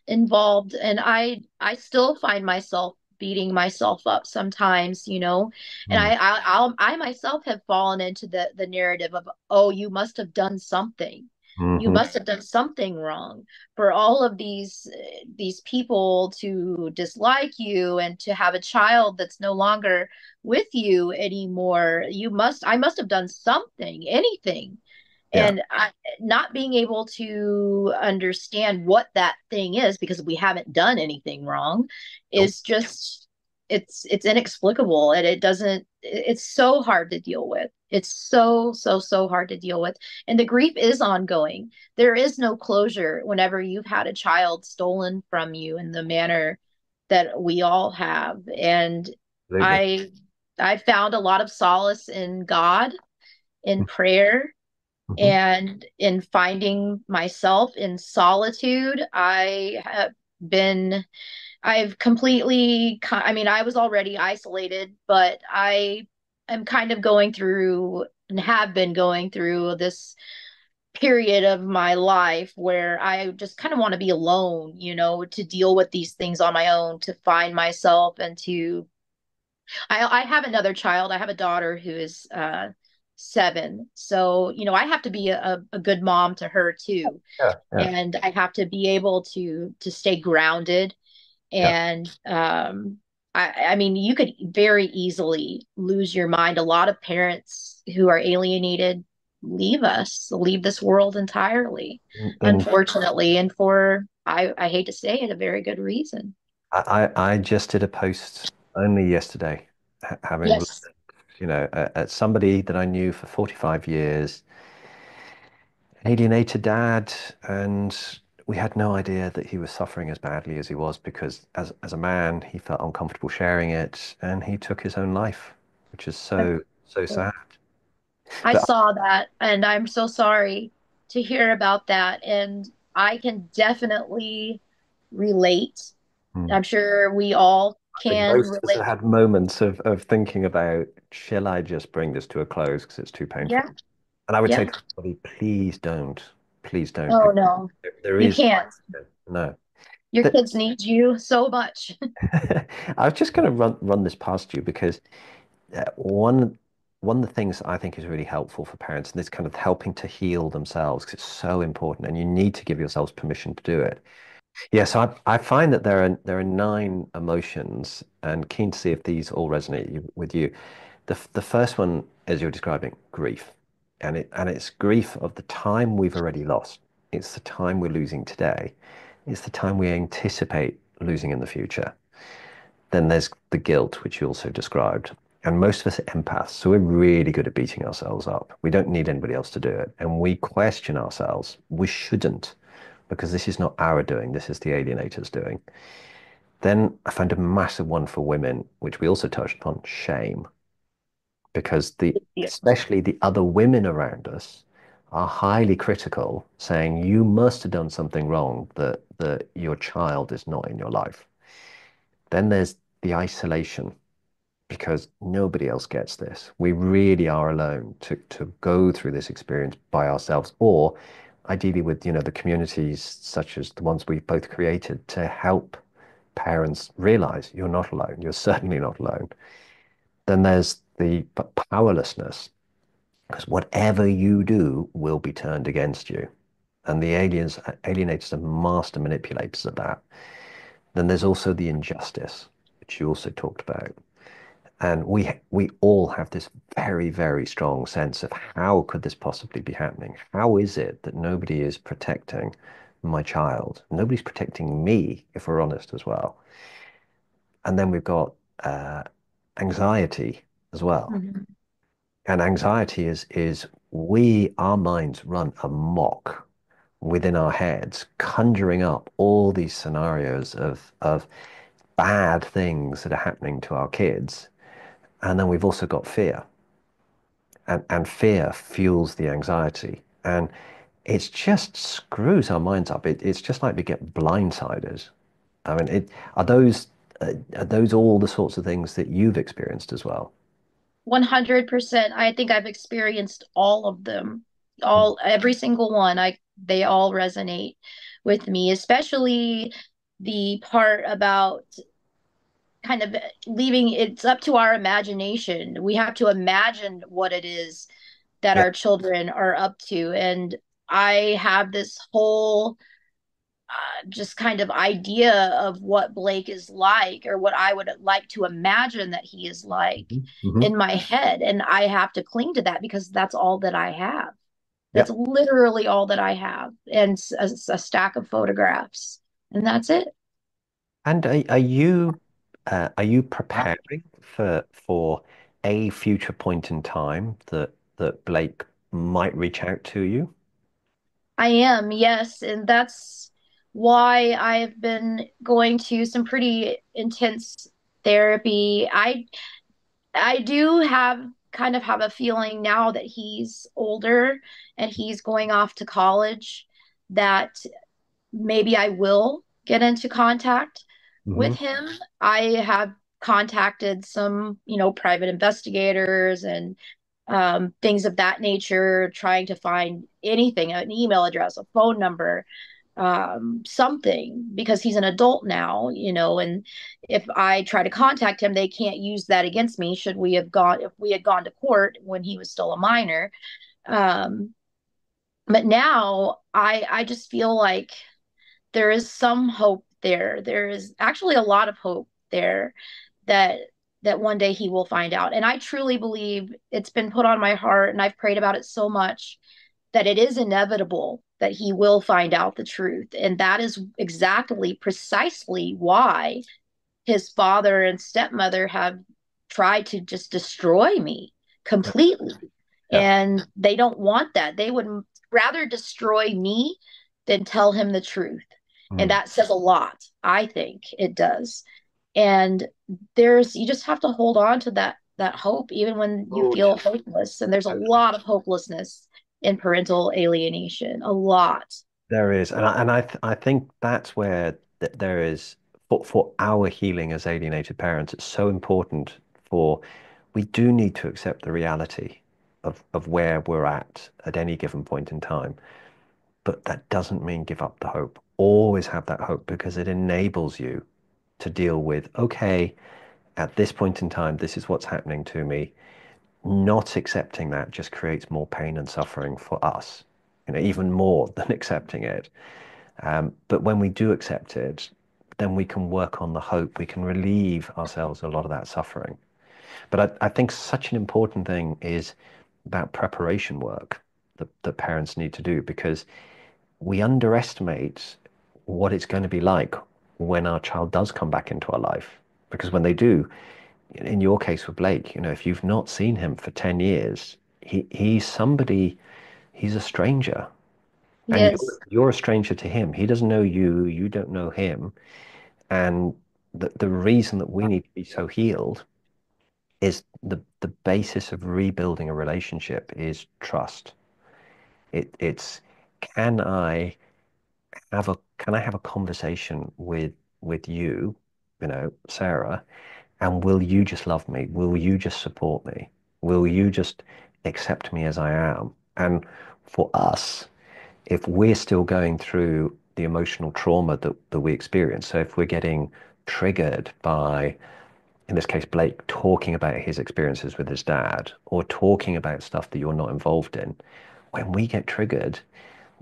involved, and I still find myself beating myself up sometimes, and Mm, I myself have fallen into the narrative of, oh, you must have done something. You hmm, must have done something wrong for all of these people to dislike you and to have a child that's no longer with you anymore. I must have done something, anything. yeah. And not being able to understand what that thing is because we haven't done anything wrong Nope. is just it's inexplicable, and it's so hard to deal with. It's so hard to deal with, and the grief is ongoing. There is no closure whenever you've had a child stolen from you in the manner that we all have. And Absolutely. i I found a lot of solace in God, in prayer, Hmm. and in finding myself in solitude. Been, I've completely, I mean, I was already isolated, but I am kind of going through and have been going through this period of my life where I just kind of want to be alone, to deal with these things on my own, to find myself and to I have another child. I have a daughter who is 7. So, I have to be a good mom to her too. Yeah, yeah, And I have to be able to stay grounded. yeah. And I mean, you could very easily lose your mind. A lot of parents who are alienated leave this world entirely, And unfortunately, and for I hate to say it, a very good reason. I just did a post only yesterday, having looked, Yes. at somebody that I knew for 45 years, alienated dad, and we had no idea that he was suffering as badly as he was because as a man, he felt uncomfortable sharing it and he took his own life, which is so sad. I But saw that, and I'm so sorry to hear about that. And I can definitely relate. hmm, I'm sure we all I think can most of us have relate. had moments of thinking about, shall I just bring this to a close because it's too painful? Yeah, And I would say yeah. to everybody, please don't. Please don't. Oh Because no, there you is can't. no. Your That, kids need you so much. I was just going to run this past you because one of the things I think is really helpful for parents, and this kind of helping to heal themselves, because it's so important, and you need to give yourselves permission to do it. Yeah, so I find that there are 9 emotions, and keen to see if these all resonate with you. The first one, as you're describing, grief, and it's grief of the time we've already lost. It's the time we're losing today. It's the time we anticipate losing in the future. Then there's the guilt, which you also described. And most of us are empaths, so we're really good at beating ourselves up. We don't need anybody else to do it. And we question ourselves. We shouldn't, because this is not our doing. This is the alienator's doing. Then I find a massive one for women, which we also touched upon, shame, because Yeah. especially the other women around us are highly critical, saying you must have done something wrong that your child is not in your life. Then there's the isolation because nobody else gets this. We really are alone to go through this experience by ourselves, or ideally with, the communities such as the ones we've both created to help parents realize you're not alone. You're certainly not alone. Then there's the powerlessness, because whatever you do will be turned against you. And the alienators are master manipulators of that. Then there's also the injustice, which you also talked about. And we all have this very, very strong sense of how could this possibly be happening? How is it that nobody is protecting my child? Nobody's protecting me, if we're honest as well. And then we've got uh, anxiety as well. Mhm. And anxiety is our minds run amok within our heads, conjuring up all these scenarios of bad things that are happening to our kids. And then we've also got fear. And fear fuels the anxiety. And it just screws our minds up. It's just like we get blindsided. I mean, are those all the sorts of things that you've experienced as well? 100%. I think I've experienced all of them. Mm. Every single one. They all resonate with me, especially the part about kind of leaving it's up to our imagination. We have to imagine what it is that Yeah. our children are up to. And I have this whole just kind of idea of what Blake is like, or what I would like to imagine that he is like Hmm. Hmm. in my head. And I have to cling to that because that's all that I have. That's Yeah. literally all that I have. And a stack of photographs. And that's it. And are you preparing for a future point in time that Blake might reach out to you? I am, yes. And that's why I've been going to some pretty intense therapy. I do have a feeling now that he's older and he's going off to college that maybe I will get into contact Hmm. with him. I have contacted some, private investigators and things of that nature, trying to find anything, an email address, a phone number, something, because he's an adult now, and if I try to contact him, they can't use that against me if we had gone to court when he was still a minor. Um, but now I just feel like there is some hope there. There is actually a lot of hope there that one day he will find out. And I truly believe it's been put on my heart, and I've prayed about it so much that it is inevitable that he will find out the truth. And that is exactly precisely why his father and stepmother have tried to just destroy me Yeah. completely. Yeah. And they don't want that. They would rather destroy me than tell him the truth. And Mm. that says a lot. I think it does. And you just have to hold on to that hope even when you Oh, feel hopeless. And there's a lot of hopelessness in parental alienation, a lot. there is, I think that's where there is for our healing as alienated parents. It's so important for we do need to accept the reality of where we're at any given point in time. But that doesn't mean give up the hope. Always have that hope because it enables you to deal with, okay, at this point in time, this is what's happening to me. Not accepting that just creates more pain and suffering for us, even more than accepting it. But when we do accept it, then we can work on the hope. We can relieve ourselves a lot of that suffering. But I think such an important thing is about preparation work that parents need to do because we underestimate what it's going to be like when our child does come back into our life. Because when they do, in your case with Blake, if you've not seen him for 10 years, he's somebody, he's a stranger. And Yes. you're a stranger to him. He doesn't know you, you don't know him. And the reason that we need to be so healed is the basis of rebuilding a relationship is trust. It's can I can I have a conversation with you, Sarah, and will you just love me? Will you just support me? Will you just accept me as I am? And for us, if we're still going through the emotional trauma that we experience, so if we're getting triggered by, in this case, Blake talking about his experiences with his dad or talking about stuff that you're not involved in, when we get triggered,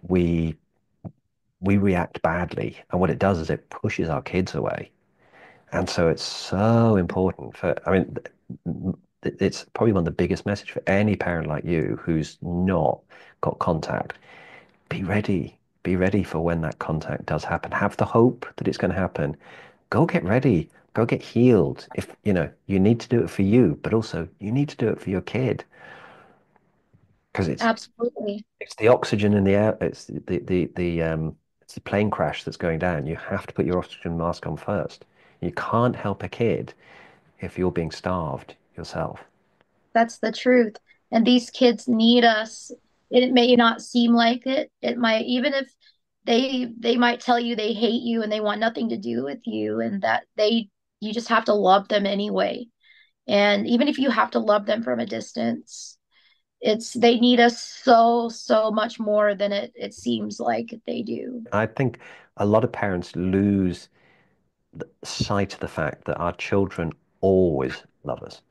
we we react badly. And what it does is it pushes our kids away. And so it's so important it's probably one of the biggest message for any parent like you who's not got contact. Be ready. Be ready for when that contact does happen. Have the hope that it's going to happen. Go get ready. Go get healed. If, you need to do it for you, but also you need to do it for your kid. because Absolutely. it's the oxygen in the air. It's it's the plane crash that's going down. You have to put your oxygen mask on first. You can't help a kid if you're being starved yourself. That's the truth. And these kids need us. It may not seem like it. It might, even if they might tell you they hate you and they want nothing to do with you, and that they you just have to love them anyway. And even if you have to love them from a distance, it's they need us so, so much more than it seems like they do. I think a lot of parents lose sight of the fact that our children always love us,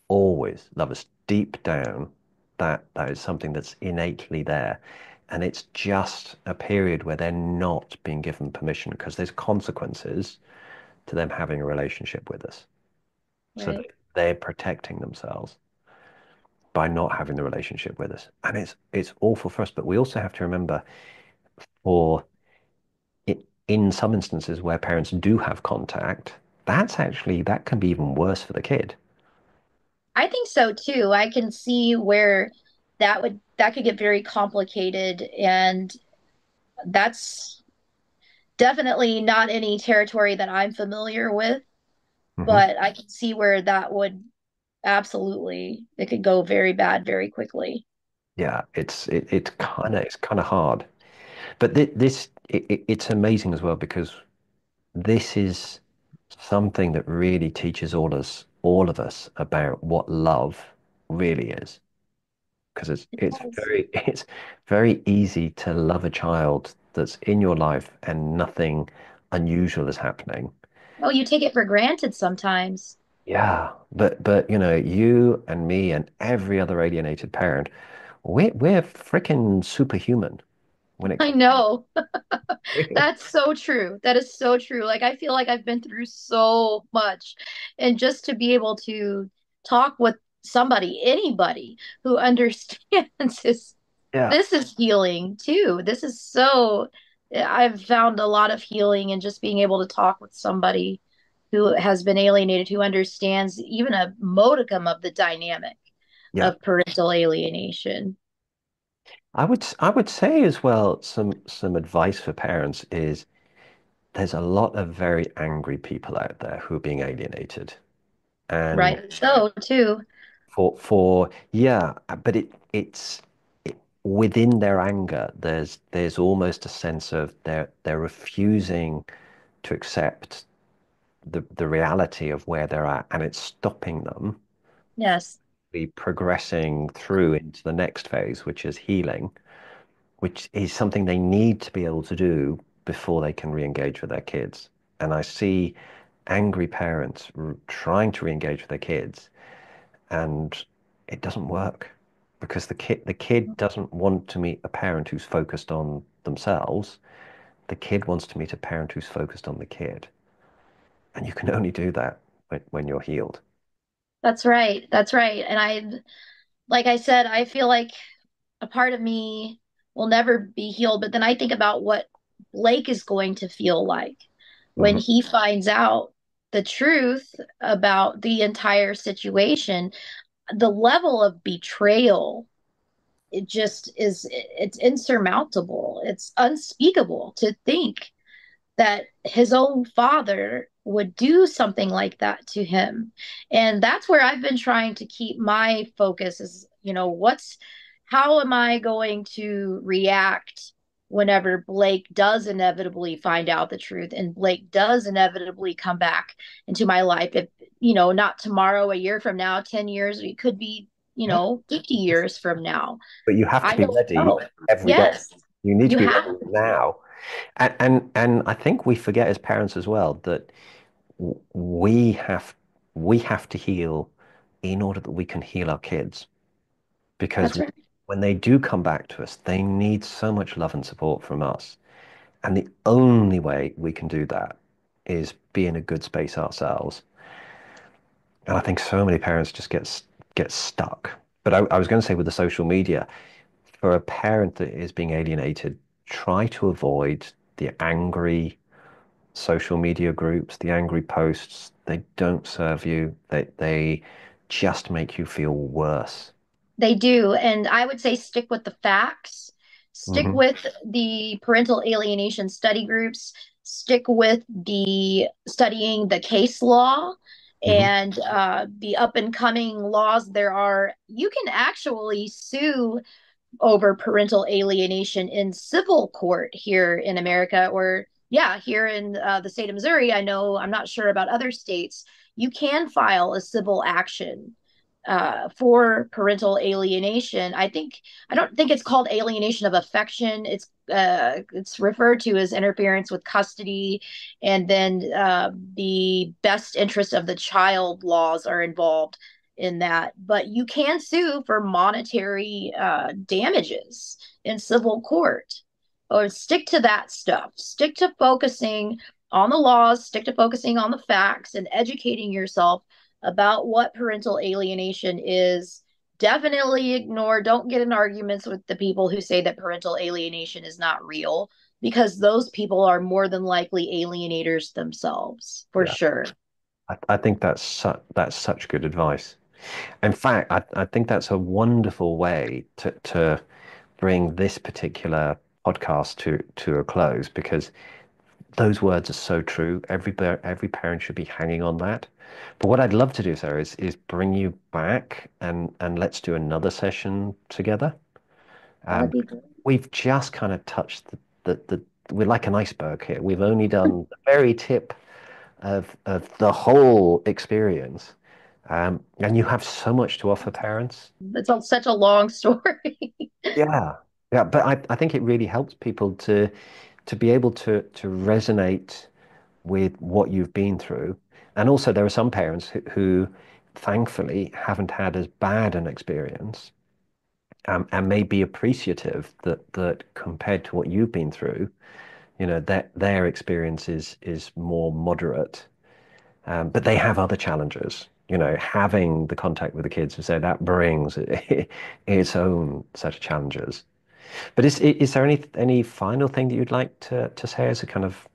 always love us deep down. That is something that's innately there. And it's just a period where they're not being given permission because there's consequences to them having a relationship with us. So Right. they're protecting themselves by not having the relationship with us. And it's awful for us, but we also have to remember for in some instances where parents do have contact, that can be even worse for the kid. I think so too. I can see where that could get very complicated, and that's definitely not any territory that I'm familiar with, Hmm. but I can see where that would absolutely, it could go very bad very quickly. Yeah, it's kind of hard, but it's amazing as well because this is something that really teaches all of us about what love really is. Because Yes. it's very easy to love a child that's in your life and nothing unusual is happening. Oh, you take it for granted sometimes. Yeah, but you know, you and me and every other alienated parent, we're freaking superhuman when it I comes. know. That's so true. That is so true. Like I feel like I've been through so much. And just to be able to talk with somebody, anybody who understands Yeah, this is healing too. This is so I've found a lot of healing in just being able to talk with somebody who has been alienated, who understands even a modicum of the dynamic yeah. of parental alienation. I would say as well some advice for parents is there's a lot of very angry people out there who are being alienated. And Right. So too. for yeah, but within their anger, there's almost a sense of they're refusing to accept the reality of where they're at, and it's stopping them Yes. be progressing through into the next phase, which is healing, which is something they need to be able to do before they can re-engage with their kids. And I see angry parents trying to re-engage with their kids, and it doesn't work because the kid doesn't want to meet a parent who's focused on themselves. The kid wants to meet a parent who's focused on the kid. And you can only do that when you're healed. That's right. That's right. And like I said, I feel like a part of me will never be healed. But then I think about what Blake is going to feel like when Hmm. he finds out the truth about the entire situation. The level of betrayal, it just is, it's insurmountable. It's unspeakable to think that his own father would do something like that to him. And that's where I've been trying to keep my focus is, how am I going to react whenever Blake does inevitably find out the truth and Blake does inevitably come back into my life? If, not tomorrow, a year from now, 10 years, it could be, Yeah. 50 years from now. But you have to I be don't ready know. every day. Yes, You need to you be have. ready now. And I think we forget as parents as well that we have to heal in order that we can heal our kids. Because That's right. when they do come back to us, they need so much love and support from us. And the only way we can do that is be in a good space ourselves. And I think so many parents just get stuck. But I was going to say with the social media, for a parent that is being alienated, try to avoid the angry social media groups, the angry posts. They don't serve you. They just make you feel worse. They do. And I would say stick with the facts, stick Hmm. with the parental alienation study groups, stick with the studying the case law Hmm. and the up and coming laws there are. You can actually sue over parental alienation in civil court here in America, or yeah, here in the state of Missouri. I know, I'm not sure about other states. You can file a civil action for parental alienation. I don't think it's called alienation of affection. It's referred to as interference with custody, and then the best interest of the child laws are involved in that. But you can sue for monetary damages in civil court. Or stick to that stuff. Stick to focusing on the laws, stick to focusing on the facts and educating yourself about what parental alienation is. Definitely ignore, don't get in arguments with the people who say that parental alienation is not real, because those people are more than likely alienators themselves, for Yeah, sure. I think that's such good advice. In fact, I think that's a wonderful way to bring this particular podcast to a close because those words are so true. Every parent should be hanging on that. But what I'd love to do, Sarah, is bring you back and let's do another session together. That'd Um, be good. we've just kind of touched the we're like an iceberg here. We've only done the very tip of the whole experience. And you have so much to offer parents. Such a long story. Yeah. Yeah, but I think it really helps people to be able to resonate with what you've been through. And also there are some parents who thankfully haven't had as bad an experience, and may be appreciative that compared to what you've been through, that their experience is more moderate. But they have other challenges. Having the contact with the kids, so that brings its own set of challenges. But is there any final thing that you'd like to say as a kind of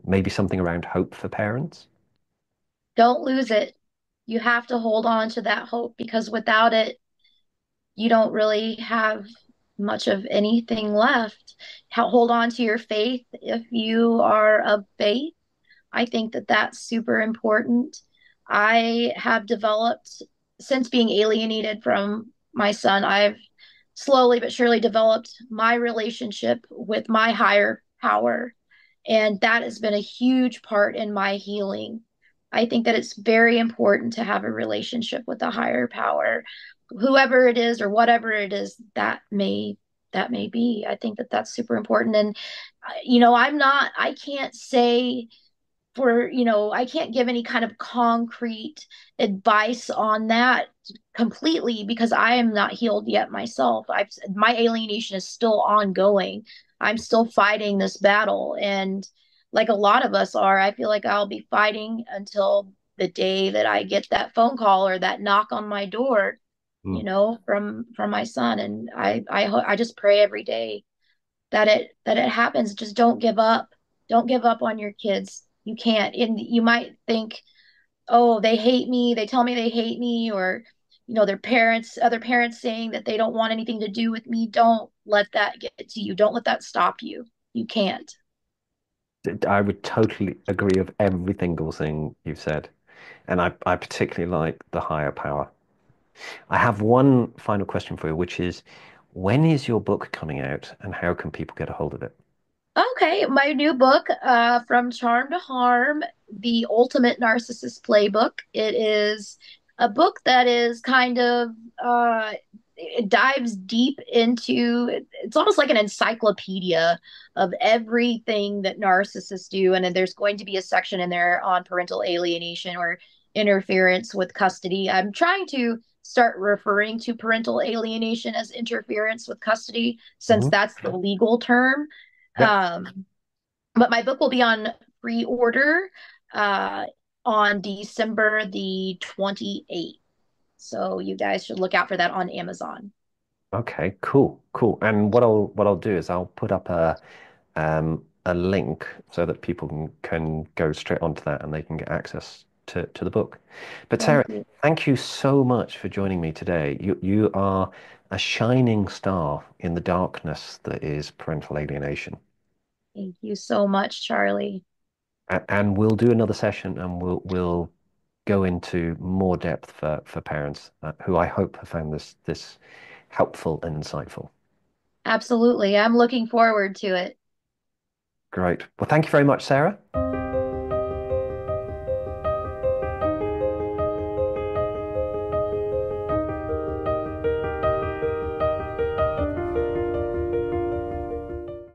maybe something around hope for parents? Don't lose it. You have to hold on to that hope, because without it, you don't really have much of anything left. Hold on to your faith if you are of faith. I think that that's super important. I have developed, since being alienated from my son, I've slowly but surely developed my relationship with my higher power. And that has been a huge part in my healing. I think that it's very important to have a relationship with a higher power, whoever it is or whatever it is that may be. I think that that's super important. And I can't say I can't give any kind of concrete advice on that completely, because I am not healed yet myself. My alienation is still ongoing. I'm still fighting this battle. And like a lot of us are, I feel like I'll be fighting until the day that I get that phone call or that knock on my door, Mm. from my son. And I just pray every day that it happens. Just don't give up. Don't give up on your kids. You can't. And you might think, oh, they hate me. They tell me they hate me, or their parents, other parents saying that they don't want anything to do with me. Don't let that get to you. Don't let that stop you. You can't. I would totally agree with every single thing you've said. And I particularly like the higher power. I have one final question for you, which is when is your book coming out and how can people get a hold of it? Okay, my new book, From Charm to Harm, The Ultimate Narcissist Playbook. It is a book that is kind of, it dives deep into, it's almost like an encyclopedia of everything that narcissists do. And then there's going to be a section in there on parental alienation or interference with custody. I'm trying to start referring to parental alienation as interference with custody, since Mhm. that's the legal term. Yep. um, but my book will be on pre-order uh, on December the 28th. So you guys should look out for that on Amazon. Okay, cool, cool. And what I'll do is I'll put up a link so that people can go straight onto that and they can get access to the book. But Thank Sarah, you. thank you so much for joining me today. You are a shining star in the darkness that is parental alienation. Thank you so much, Charlie. And we'll do another session and we'll go into more depth for parents who I hope have found this helpful and insightful. Absolutely. I'm looking forward to it. Great. Well, thank you very much, Sarah.